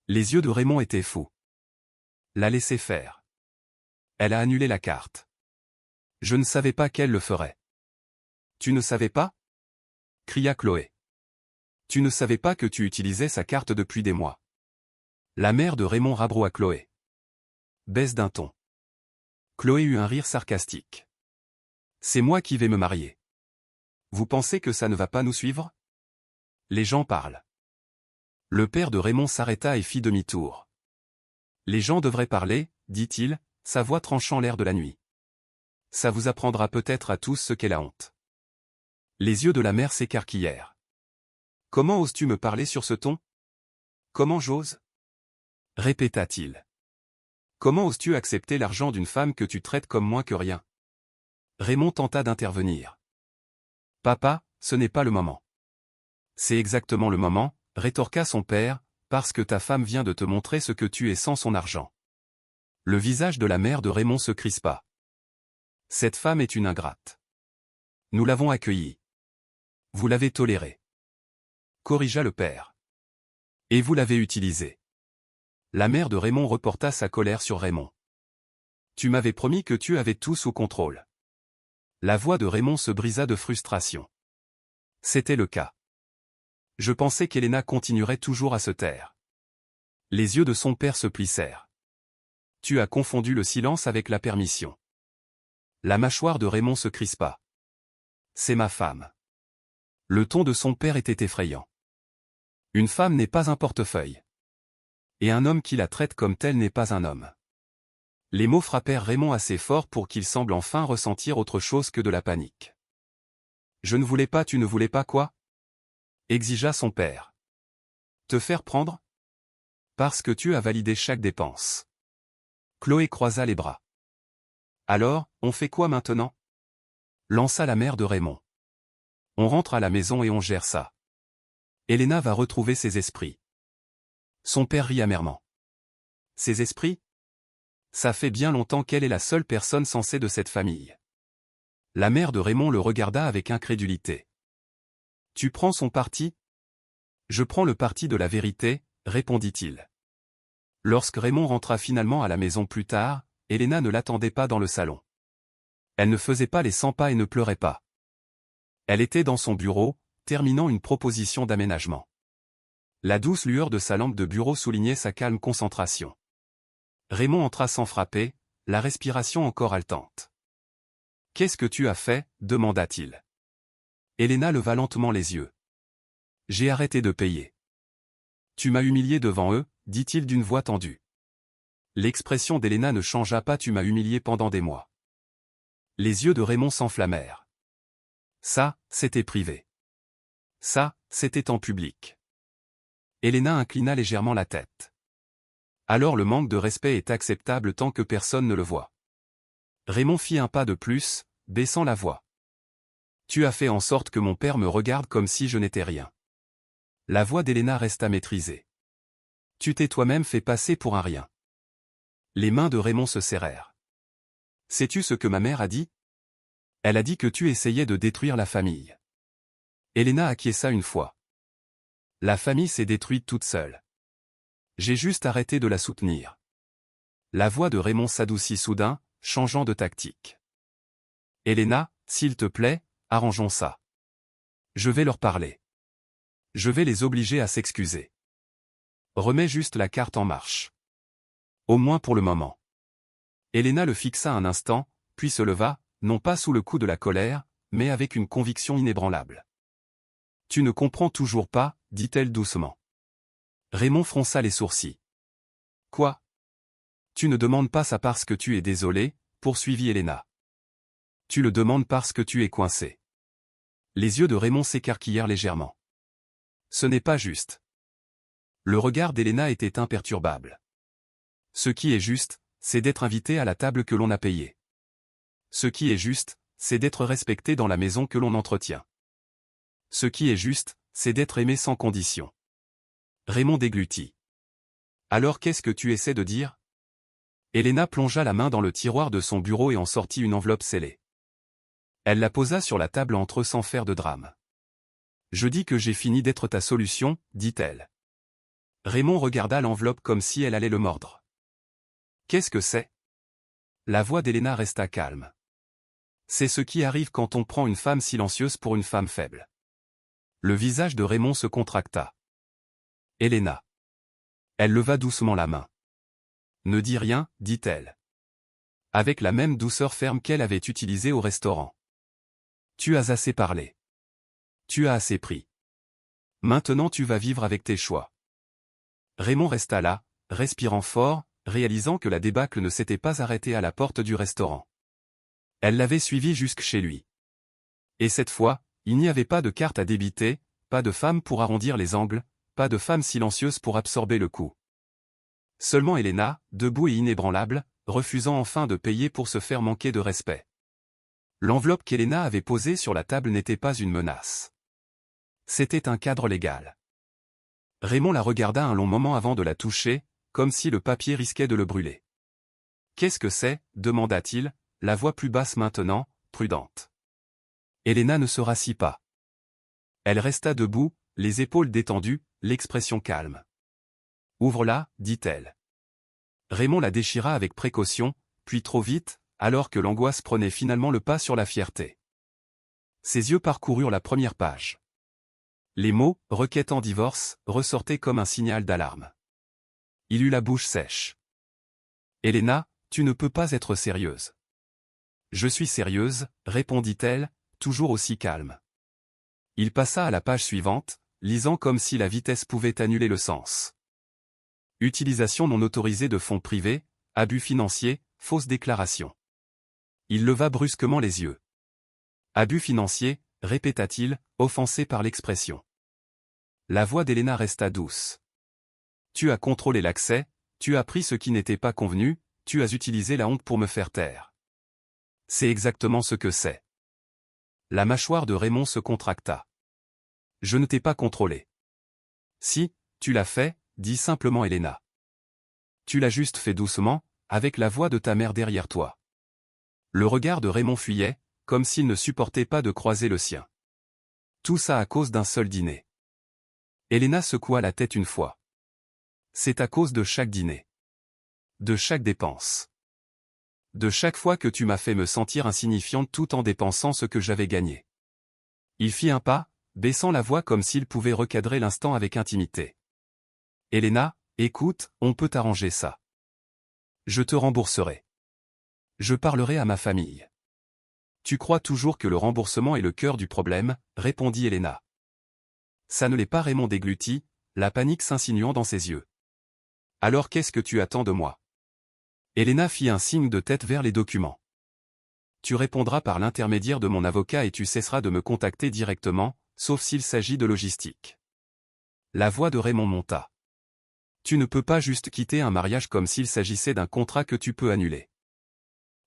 Les yeux de Raymond étaient fous. La laisser faire. Elle a annulé la carte. Je ne savais pas qu'elle le ferait. Tu ne savais pas ? Cria Chloé. Tu ne savais pas que tu utilisais sa carte depuis des mois. La mère de Raymond rabroua Chloé. Baisse d'un ton. Chloé eut un rire sarcastique. C'est moi qui vais me marier. Vous pensez que ça ne va pas nous suivre ? Les gens parlent. Le père de Raymond s'arrêta et fit demi-tour. Les gens devraient parler, dit-il, sa voix tranchant l'air de la nuit. Ça vous apprendra peut-être à tous ce qu'est la honte. Les yeux de la mère s'écarquillèrent. Comment oses-tu me parler sur ce ton ? Comment j'ose ? Répéta-t-il. Comment oses-tu accepter l'argent d'une femme que tu traites comme moins que rien ? Raymond tenta d'intervenir. Papa, ce n'est pas le moment. C'est exactement le moment, rétorqua son père, parce que ta femme vient de te montrer ce que tu es sans son argent. Le visage de la mère de Raymond se crispa. Cette femme est une ingrate. Nous l'avons accueillie. Vous l'avez tolérée. Corrigea le père. Et vous l'avez utilisée. La mère de Raymond reporta sa colère sur Raymond. Tu m'avais promis que tu avais tout sous contrôle. La voix de Raymond se brisa de frustration. C'était le cas. Je pensais qu'Elena continuerait toujours à se taire. Les yeux de son père se plissèrent. Tu as confondu le silence avec la permission. La mâchoire de Raymond se crispa. C'est ma femme. Le ton de son père était effrayant. Une femme n'est pas un portefeuille. Et un homme qui la traite comme telle n'est pas un homme. Les mots frappèrent Raymond assez fort pour qu'il semble enfin ressentir autre chose que de la panique. Je ne voulais pas, tu ne voulais pas quoi ? exigea son père. Te faire prendre? Parce que tu as validé chaque dépense. Chloé croisa les bras. Alors, on fait quoi maintenant? Lança la mère de Raymond. On rentre à la maison et on gère ça. Elena va retrouver ses esprits. Son père rit amèrement. Ses esprits? Ça fait bien longtemps qu'elle est la seule personne censée de cette famille. La mère de Raymond le regarda avec incrédulité. Tu prends son parti? Je prends le parti de la vérité, répondit-il. Lorsque Raymond rentra finalement à la maison plus tard, Elena ne l'attendait pas dans le salon. Elle ne faisait pas les 100 pas et ne pleurait pas. Elle était dans son bureau, terminant une proposition d'aménagement. La douce lueur de sa lampe de bureau soulignait sa calme concentration. Raymond entra sans frapper, la respiration encore haletante. « Qu'est-ce que tu as fait ?» demanda-t-il. Elena leva lentement les yeux. « J'ai arrêté de payer. »« Tu m'as humilié devant eux » dit-il d'une voix tendue. L'expression d'Elena ne changea pas. « Tu m'as humilié pendant des mois. » Les yeux de Raymond s'enflammèrent. Ça, c'était privé. Ça, c'était en public. Elena inclina légèrement la tête. Alors le manque de respect est acceptable tant que personne ne le voit. Raymond fit un pas de plus, baissant la voix. Tu as fait en sorte que mon père me regarde comme si je n'étais rien. La voix d'Elena resta maîtrisée. Tu t'es toi-même fait passer pour un rien. Les mains de Raymond se serrèrent. Sais-tu ce que ma mère a dit? Elle a dit que tu essayais de détruire la famille. Elena acquiesça une fois. La famille s'est détruite toute seule. J'ai juste arrêté de la soutenir. La voix de Raymond s'adoucit soudain, changeant de tactique. Elena, s'il te plaît, arrangeons ça. Je vais leur parler. Je vais les obliger à s'excuser. Remets juste la carte en marche. Au moins pour le moment. Elena le fixa un instant, puis se leva, non pas sous le coup de la colère, mais avec une conviction inébranlable. Tu ne comprends toujours pas, dit-elle doucement. Raymond fronça les sourcils. Quoi? Tu ne demandes pas ça parce que tu es désolé, poursuivit Elena. Tu le demandes parce que tu es coincé. Les yeux de Raymond s'écarquillèrent légèrement. Ce n'est pas juste. Le regard d'Elena était imperturbable. Ce qui est juste, c'est d'être invité à la table que l'on a payée. Ce qui est juste, c'est d'être respecté dans la maison que l'on entretient. Ce qui est juste, c'est d'être aimé sans condition. Raymond déglutit. Alors qu'est-ce que tu essaies de dire? Elena plongea la main dans le tiroir de son bureau et en sortit une enveloppe scellée. Elle la posa sur la table entre eux sans faire de drame. Je dis que j'ai fini d'être ta solution, dit-elle. Raymond regarda l'enveloppe comme si elle allait le mordre. Qu'est-ce que c'est? La voix d'Elena resta calme. C'est ce qui arrive quand on prend une femme silencieuse pour une femme faible. Le visage de Raymond se contracta. Elena. Elle leva doucement la main. Ne dis rien, dit-elle. Avec la même douceur ferme qu'elle avait utilisée au restaurant. Tu as assez parlé. Tu as assez pris. Maintenant tu vas vivre avec tes choix. Raymond resta là, respirant fort, réalisant que la débâcle ne s'était pas arrêtée à la porte du restaurant. Elle l'avait suivi jusque chez lui. Et cette fois, il n'y avait pas de carte à débiter, pas de femme pour arrondir les angles, pas de femme silencieuse pour absorber le coup. Seulement Elena, debout et inébranlable, refusant enfin de payer pour se faire manquer de respect. L'enveloppe qu'Elena avait posée sur la table n'était pas une menace. C'était un cadre légal. Raymond la regarda un long moment avant de la toucher, comme si le papier risquait de le brûler. « Qu'est-ce que c'est » demanda-t-il, la voix plus basse maintenant, prudente. Elena ne se rassit pas. Elle resta debout, les épaules détendues, l'expression calme. « Ouvre-la » dit-elle. Raymond la déchira avec précaution, puis trop vite, alors que l'angoisse prenait finalement le pas sur la fierté. Ses yeux parcoururent la première page. Les mots « requête en divorce » ressortaient comme un signal d'alarme. Il eut la bouche sèche. « Elena, tu ne peux pas être sérieuse. »« Je suis sérieuse, » répondit-elle, toujours aussi calme. Il passa à la page suivante, lisant comme si la vitesse pouvait annuler le sens. Utilisation non autorisée de fonds privés, abus financiers, fausse déclaration. Il leva brusquement les yeux. Abus financiers, répéta-t-il, offensé par l'expression. La voix d'Elena resta douce. Tu as contrôlé l'accès, tu as pris ce qui n'était pas convenu, tu as utilisé la honte pour me faire taire. C'est exactement ce que c'est. La mâchoire de Raymond se contracta. Je ne t'ai pas contrôlé. Si, tu l'as fait, dit simplement Elena. Tu l'as juste fait doucement, avec la voix de ta mère derrière toi. Le regard de Raymond fuyait, comme s'il ne supportait pas de croiser le sien. Tout ça à cause d'un seul dîner. Elena secoua la tête une fois. C'est à cause de chaque dîner. De chaque dépense. De chaque fois que tu m'as fait me sentir insignifiante tout en dépensant ce que j'avais gagné. Il fit un pas, baissant la voix comme s'il pouvait recadrer l'instant avec intimité. Elena, écoute, on peut arranger ça. Je te rembourserai. Je parlerai à ma famille. Tu crois toujours que le remboursement est le cœur du problème, répondit Elena. Ça ne l'est pas, Raymond déglutit, la panique s'insinuant dans ses yeux. Alors qu'est-ce que tu attends de moi? Elena fit un signe de tête vers les documents. Tu répondras par l'intermédiaire de mon avocat et tu cesseras de me contacter directement, sauf s'il s'agit de logistique. La voix de Raymond monta. Tu ne peux pas juste quitter un mariage comme s'il s'agissait d'un contrat que tu peux annuler.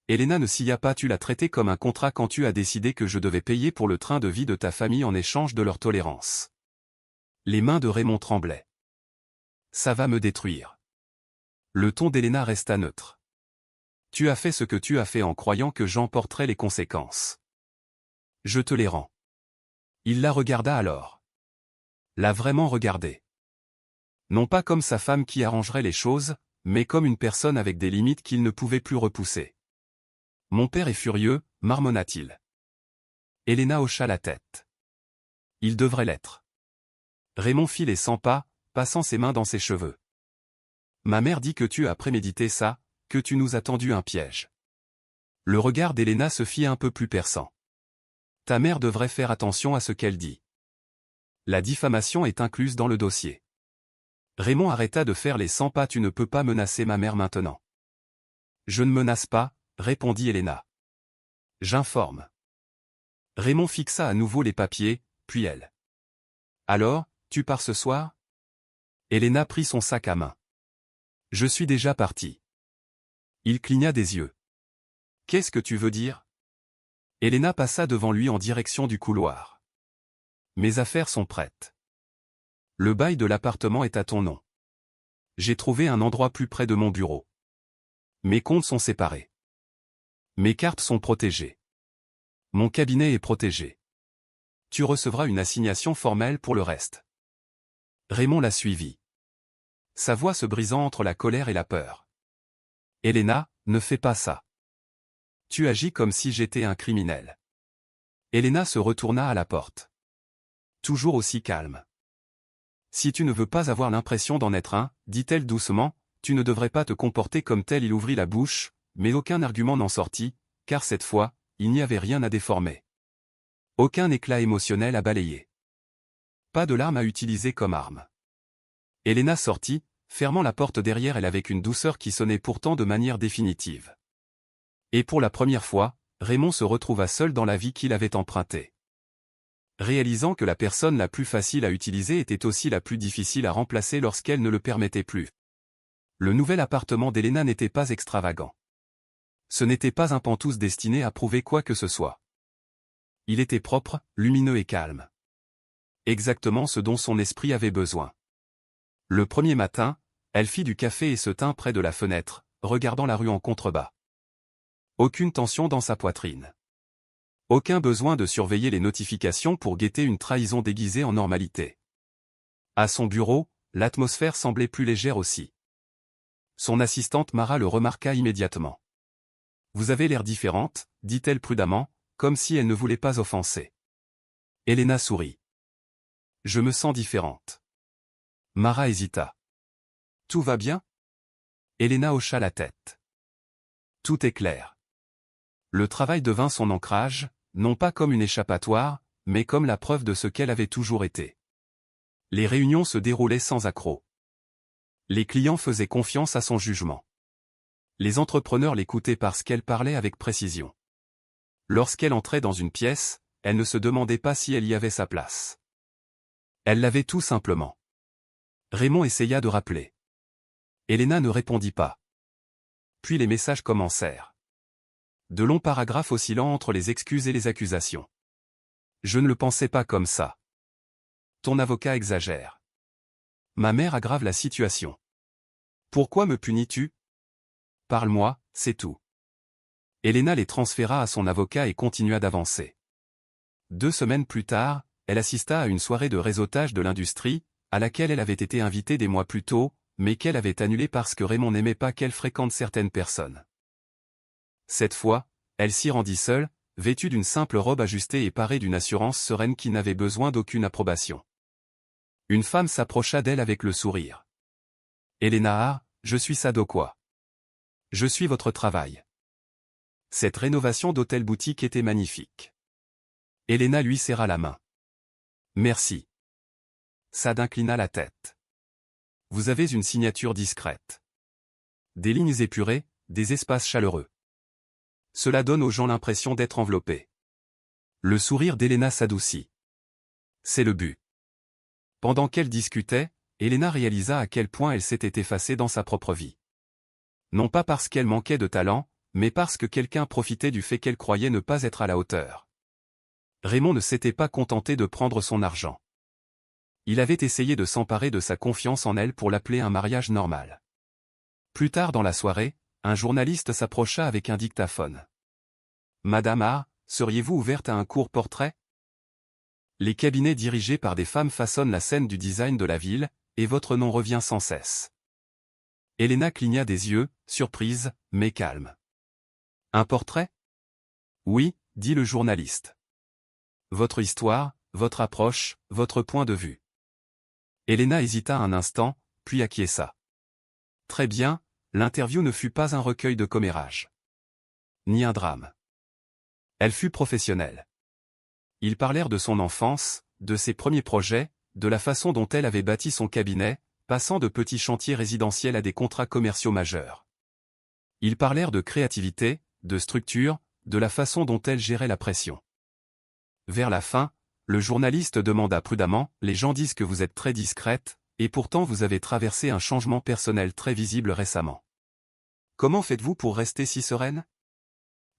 Elena ne sia pas, tu l'as traité comme un contrat quand tu as décidé que je devais payer pour le train de vie de ta famille en échange de leur tolérance. Les mains de Raymond tremblaient. Ça va me détruire. Le ton d'Elena resta neutre. Tu as fait ce que tu as fait en croyant que j'en porterais les conséquences. Je te les rends. Il la regarda alors. L'a vraiment regardée. Non pas comme sa femme qui arrangerait les choses, mais comme une personne avec des limites qu'il ne pouvait plus repousser. Mon père est furieux, marmonna-t-il. Elena hocha la tête. Il devrait l'être. Raymond fit les 100 pas, passant ses mains dans ses cheveux. Ma mère dit que tu as prémédité ça, que tu nous as tendu un piège. Le regard d'Elena se fit un peu plus perçant. Ta mère devrait faire attention à ce qu'elle dit. La diffamation est incluse dans le dossier. Raymond arrêta de faire les 100 pas. Tu ne peux pas menacer ma mère maintenant. Je ne menace pas, répondit Elena. J'informe. Raymond fixa à nouveau les papiers, puis elle. Alors, tu pars ce soir? Elena prit son sac à main. Je suis déjà parti. Il cligna des yeux. Qu'est-ce que tu veux dire? Elena passa devant lui en direction du couloir. Mes affaires sont prêtes. Le bail de l'appartement est à ton nom. J'ai trouvé un endroit plus près de mon bureau. Mes comptes sont séparés. Mes cartes sont protégées. Mon cabinet est protégé. Tu recevras une assignation formelle pour le reste. Raymond la suivit. Sa voix se brisant entre la colère et la peur. Elena, ne fais pas ça. Tu agis comme si j'étais un criminel. Elena se retourna à la porte. Toujours aussi calme. Si tu ne veux pas avoir l'impression d'en être un, dit-elle doucement, tu ne devrais pas te comporter comme tel. Il ouvrit la bouche, mais aucun argument n'en sortit, car cette fois, il n'y avait rien à déformer. Aucun éclat émotionnel à balayer. Pas de larmes à utiliser comme arme. Elena sortit, fermant la porte derrière elle avec une douceur qui sonnait pourtant de manière définitive. Et pour la première fois, Raymond se retrouva seul dans la vie qu'il avait empruntée. Réalisant que la personne la plus facile à utiliser était aussi la plus difficile à remplacer lorsqu'elle ne le permettait plus. Le nouvel appartement d'Elena n'était pas extravagant. Ce n'était pas un pantouse destiné à prouver quoi que ce soit. Il était propre, lumineux et calme. Exactement ce dont son esprit avait besoin. Le premier matin, elle fit du café et se tint près de la fenêtre, regardant la rue en contrebas. Aucune tension dans sa poitrine. Aucun besoin de surveiller les notifications pour guetter une trahison déguisée en normalité. À son bureau, l'atmosphère semblait plus légère aussi. Son assistante Mara le remarqua immédiatement. « Vous avez l'air différente, dit-elle prudemment, comme si elle ne voulait pas offenser. Elena sourit. « Je me sens différente. » Mara hésita. « Tout va bien ?» Elena hocha la tête. « Tout est clair. » Le travail devint son ancrage, non pas comme une échappatoire, mais comme la preuve de ce qu'elle avait toujours été. Les réunions se déroulaient sans accroc. Les clients faisaient confiance à son jugement. Les entrepreneurs l'écoutaient parce qu'elle parlait avec précision. Lorsqu'elle entrait dans une pièce, elle ne se demandait pas si elle y avait sa place. Elle l'avait tout simplement. Raymond essaya de rappeler. Elena ne répondit pas. Puis les messages commencèrent. De longs paragraphes oscillant entre les excuses et les accusations. Je ne le pensais pas comme ça. Ton avocat exagère. Ma mère aggrave la situation. Pourquoi me punis-tu? Parle-moi, c'est tout. Elena les transféra à son avocat et continua d'avancer. 2 semaines plus tard, elle assista à une soirée de réseautage de l'industrie, à laquelle elle avait été invitée des mois plus tôt, mais qu'elle avait annulée parce que Raymond n'aimait pas qu'elle fréquente certaines personnes. Cette fois, elle s'y rendit seule, vêtue d'une simple robe ajustée et parée d'une assurance sereine qui n'avait besoin d'aucune approbation. Une femme s'approcha d'elle avec le sourire. Elena, je suis Sadokwa. Je suis votre travail. Cette rénovation d'hôtel-boutique était magnifique. Elena lui serra la main. Merci. Sad inclina la tête. Vous avez une signature discrète. Des lignes épurées, des espaces chaleureux. Cela donne aux gens l'impression d'être enveloppés. Le sourire d'Elena s'adoucit. C'est le but. Pendant qu'elle discutait, Elena réalisa à quel point elle s'était effacée dans sa propre vie. Non pas parce qu'elle manquait de talent, mais parce que quelqu'un profitait du fait qu'elle croyait ne pas être à la hauteur. Raymond ne s'était pas contenté de prendre son argent. Il avait essayé de s'emparer de sa confiance en elle pour l'appeler un mariage normal. Plus tard dans la soirée, un journaliste s'approcha avec un dictaphone. Madame A, seriez-vous ouverte à un court portrait? Les cabinets dirigés par des femmes façonnent la scène du design de la ville, et votre nom revient sans cesse. Elena cligna des yeux, surprise, mais calme. Un portrait? Oui, dit le journaliste. Votre histoire, votre approche, votre point de vue. Elena hésita un instant, puis acquiesça. Très bien, l'interview ne fut pas un recueil de commérages. Ni un drame. Elle fut professionnelle. Ils parlèrent de son enfance, de ses premiers projets, de la façon dont elle avait bâti son cabinet, passant de petits chantiers résidentiels à des contrats commerciaux majeurs. Ils parlèrent de créativité, de structure, de la façon dont elle gérait la pression. Vers la fin, le journaliste demanda prudemment, les gens disent que vous êtes très discrète, et pourtant vous avez traversé un changement personnel très visible récemment. Comment faites-vous pour rester si sereine?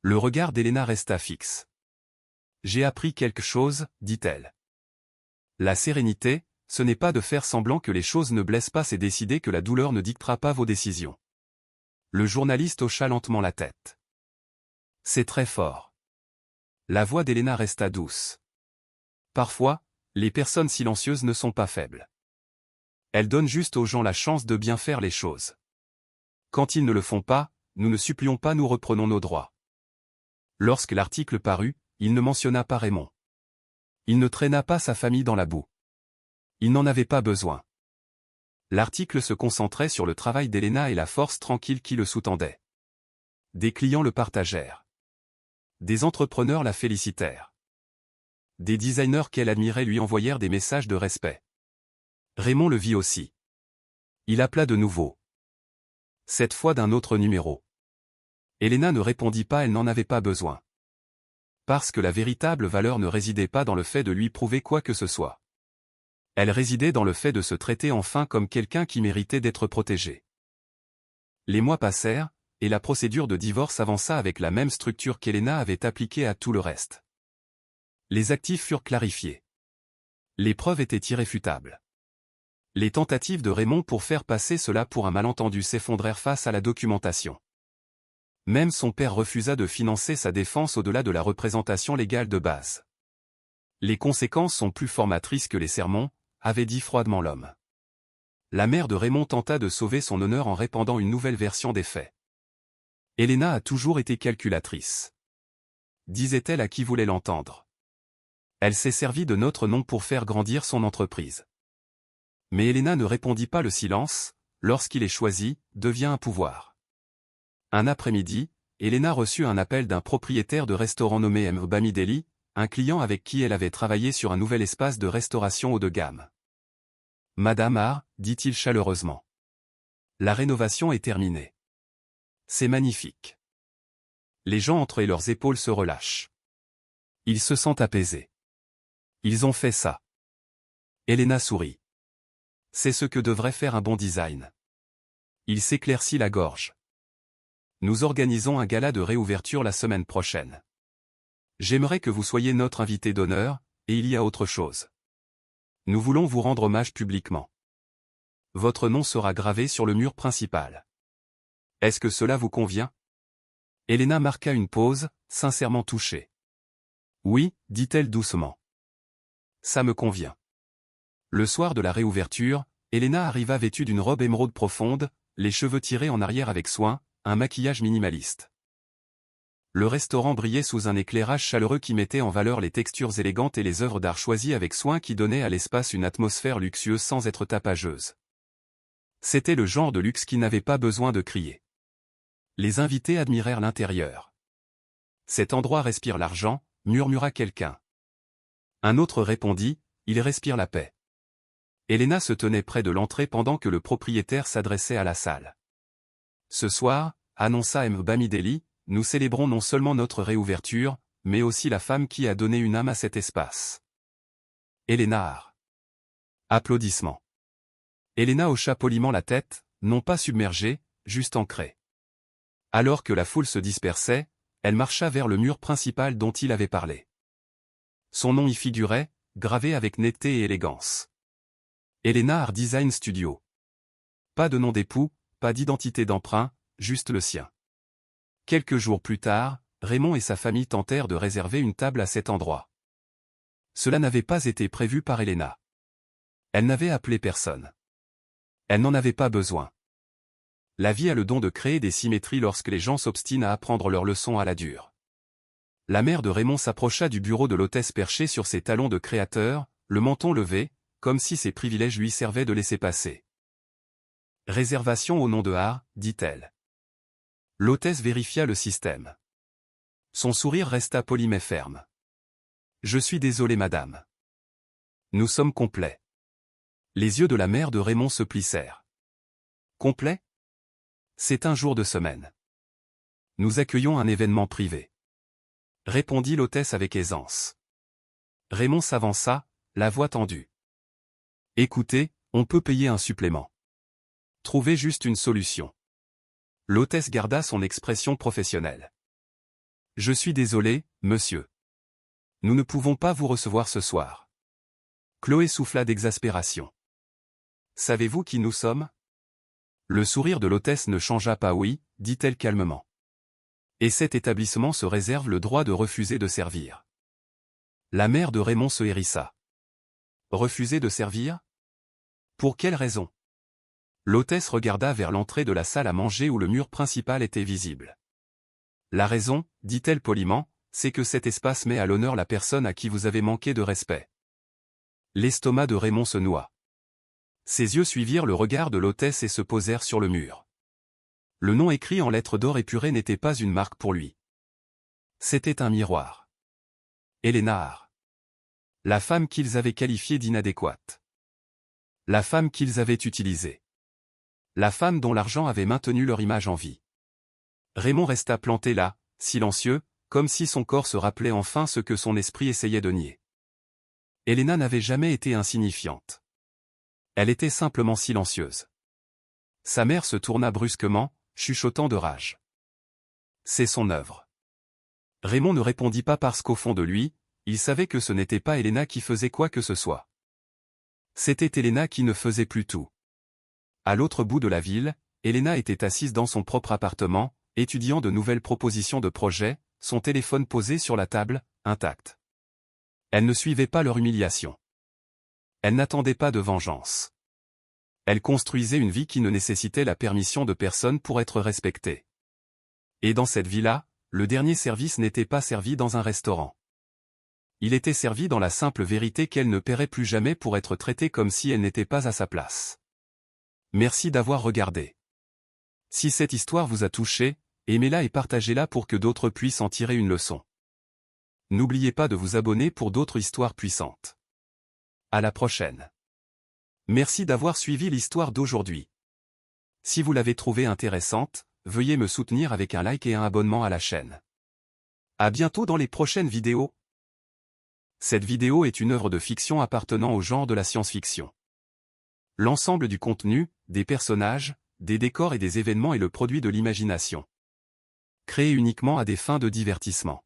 Le regard d'Elena resta fixe. J'ai appris quelque chose, dit-elle. La sérénité, ce n'est pas de faire semblant que les choses ne blessent pas, c'est décider que la douleur ne dictera pas vos décisions. Le journaliste hocha lentement la tête. C'est très fort. La voix d'Elena resta douce. Parfois, les personnes silencieuses ne sont pas faibles. Elles donnent juste aux gens la chance de bien faire les choses. Quand ils ne le font pas, nous ne supplions pas, nous reprenons nos droits. Lorsque l'article parut, il ne mentionna pas Raymond. Il ne traîna pas sa famille dans la boue. Il n'en avait pas besoin. L'article se concentrait sur le travail d'Elena et la force tranquille qui le sous-tendait. Des clients le partagèrent. Des entrepreneurs la félicitèrent. Des designers qu'elle admirait lui envoyèrent des messages de respect. Raymond le vit aussi. Il appela de nouveau. Cette fois d'un autre numéro. Elena ne répondit pas, elle n'en avait pas besoin. Parce que la véritable valeur ne résidait pas dans le fait de lui prouver quoi que ce soit. Elle résidait dans le fait de se traiter enfin comme quelqu'un qui méritait d'être protégé. Les mois passèrent, et la procédure de divorce avança avec la même structure qu'Elena avait appliquée à tout le reste. Les actifs furent clarifiés. Les preuves étaient irréfutables. Les tentatives de Raymond pour faire passer cela pour un malentendu s'effondrèrent face à la documentation. Même son père refusa de financer sa défense au-delà de la représentation légale de base. Les conséquences sont plus formatrices que les sermons, avait dit froidement l'homme. La mère de Raymond tenta de sauver son honneur en répandant une nouvelle version des faits. Elena a toujours été calculatrice. Disait-elle à qui voulait l'entendre. Elle s'est servie de notre nom pour faire grandir son entreprise. Mais Elena ne répondit pas, le silence, lorsqu'il est choisi, devient un pouvoir. Un après-midi, Elena reçut un appel d'un propriétaire de restaurant nommé M. Bamideli, un client avec qui elle avait travaillé sur un nouvel espace de restauration haut de gamme. Madame A, dit-il chaleureusement. La rénovation est terminée. C'est magnifique. Les gens entre et leurs épaules se relâchent. Ils se sentent apaisés. Ils ont fait ça. Elena sourit. C'est ce que devrait faire un bon design. Il s'éclaircit la gorge. Nous organisons un gala de réouverture la semaine prochaine. J'aimerais que vous soyez notre invité d'honneur, et il y a autre chose. Nous voulons vous rendre hommage publiquement. Votre nom sera gravé sur le mur principal. Est-ce que cela vous convient? Elena marqua une pause, sincèrement touchée. Oui, dit-elle doucement. Ça me convient. Le soir de la réouverture, Elena arriva vêtue d'une robe émeraude profonde, les cheveux tirés en arrière avec soin, un maquillage minimaliste. Le restaurant brillait sous un éclairage chaleureux qui mettait en valeur les textures élégantes et les œuvres d'art choisies avec soin qui donnaient à l'espace une atmosphère luxueuse sans être tapageuse. C'était le genre de luxe qui n'avait pas besoin de crier. Les invités admirèrent l'intérieur. Cet endroit respire l'argent, murmura quelqu'un. Un autre répondit, il respire la paix. Elena se tenait près de l'entrée pendant que le propriétaire s'adressait à la salle. Ce soir, annonça M. Bamideli, nous célébrons non seulement notre réouverture, mais aussi la femme qui a donné une âme à cet espace. Elena. Applaudissements. Elena hocha poliment la tête, non pas submergée, juste ancrée. Alors que la foule se dispersait, elle marcha vers le mur principal dont il avait parlé. Son nom y figurait, gravé avec netteté et élégance. Elena Art Design Studio. Pas de nom d'époux, pas d'identité d'emprunt, juste le sien. Quelques jours plus tard, Raymond et sa famille tentèrent de réserver une table à cet endroit. Cela n'avait pas été prévu par Elena. Elle n'avait appelé personne. Elle n'en avait pas besoin. La vie a le don de créer des symétries lorsque les gens s'obstinent à apprendre leurs leçons à la dure. La mère de Raymond s'approcha du bureau de l'hôtesse perchée sur ses talons de créateur, le menton levé, comme si ses privilèges lui servaient de laisser-passer. Réservation au nom de Art, dit-elle. L'hôtesse vérifia le système. Son sourire resta poli mais ferme. Je suis désolé madame. Nous sommes complets. Les yeux de la mère de Raymond se plissèrent. Complet? C'est un jour de semaine. Nous accueillons un événement privé. Répondit l'hôtesse avec aisance. Raymond s'avança, la voix tendue. Écoutez, on peut payer un supplément. Trouvez juste une solution. L'hôtesse garda son expression professionnelle. Je suis désolé, monsieur. Nous ne pouvons pas vous recevoir ce soir. Chloé souffla d'exaspération. Savez-vous qui nous sommes? Le sourire de l'hôtesse ne changea pas. Oui, dit-elle calmement. Et cet établissement se réserve le droit de refuser de servir. La mère de Raymond se hérissa. Refuser de servir? Pour quelle raison? L'hôtesse regarda vers l'entrée de la salle à manger où le mur principal était visible. La raison, dit-elle poliment, c'est que cet espace met à l'honneur la personne à qui vous avez manqué de respect. L'estomac de Raymond se noua. Ses yeux suivirent le regard de l'hôtesse et se posèrent sur le mur. Le nom écrit en lettres d'or épurées n'était pas une marque pour lui. C'était un miroir. Elena Art. La femme qu'ils avaient qualifiée d'inadéquate. La femme qu'ils avaient utilisée. La femme dont l'argent avait maintenu leur image en vie. Raymond resta planté là, silencieux, comme si son corps se rappelait enfin ce que son esprit essayait de nier. Elena n'avait jamais été insignifiante. Elle était simplement silencieuse. Sa mère se tourna brusquement, chuchotant de rage. C'est son œuvre. Raymond ne répondit pas parce qu'au fond de lui, il savait que ce n'était pas Elena qui faisait quoi que ce soit. C'était Elena qui ne faisait plus tout. À l'autre bout de la ville, Elena était assise dans son propre appartement, étudiant de nouvelles propositions de projet, son téléphone posé sur la table, intact. Elle ne suivait pas leur humiliation. Elle n'attendait pas de vengeance. Elle construisait une vie qui ne nécessitait la permission de personne pour être respectée. Et dans cette vie-là, le dernier service n'était pas servi dans un restaurant. Il était servi dans la simple vérité qu'elle ne paierait plus jamais pour être traitée comme si elle n'était pas à sa place. Merci d'avoir regardé. Si cette histoire vous a touché, aimez-la et partagez-la pour que d'autres puissent en tirer une leçon. N'oubliez pas de vous abonner pour d'autres histoires puissantes. À la prochaine. Merci d'avoir suivi l'histoire d'aujourd'hui. Si vous l'avez trouvée intéressante, veuillez me soutenir avec un like et un abonnement à la chaîne. À bientôt dans les prochaines vidéos. Cette vidéo est une œuvre de fiction appartenant au genre de la science-fiction. L'ensemble du contenu, des personnages, des décors et des événements est le produit de l'imagination. Créé uniquement à des fins de divertissement.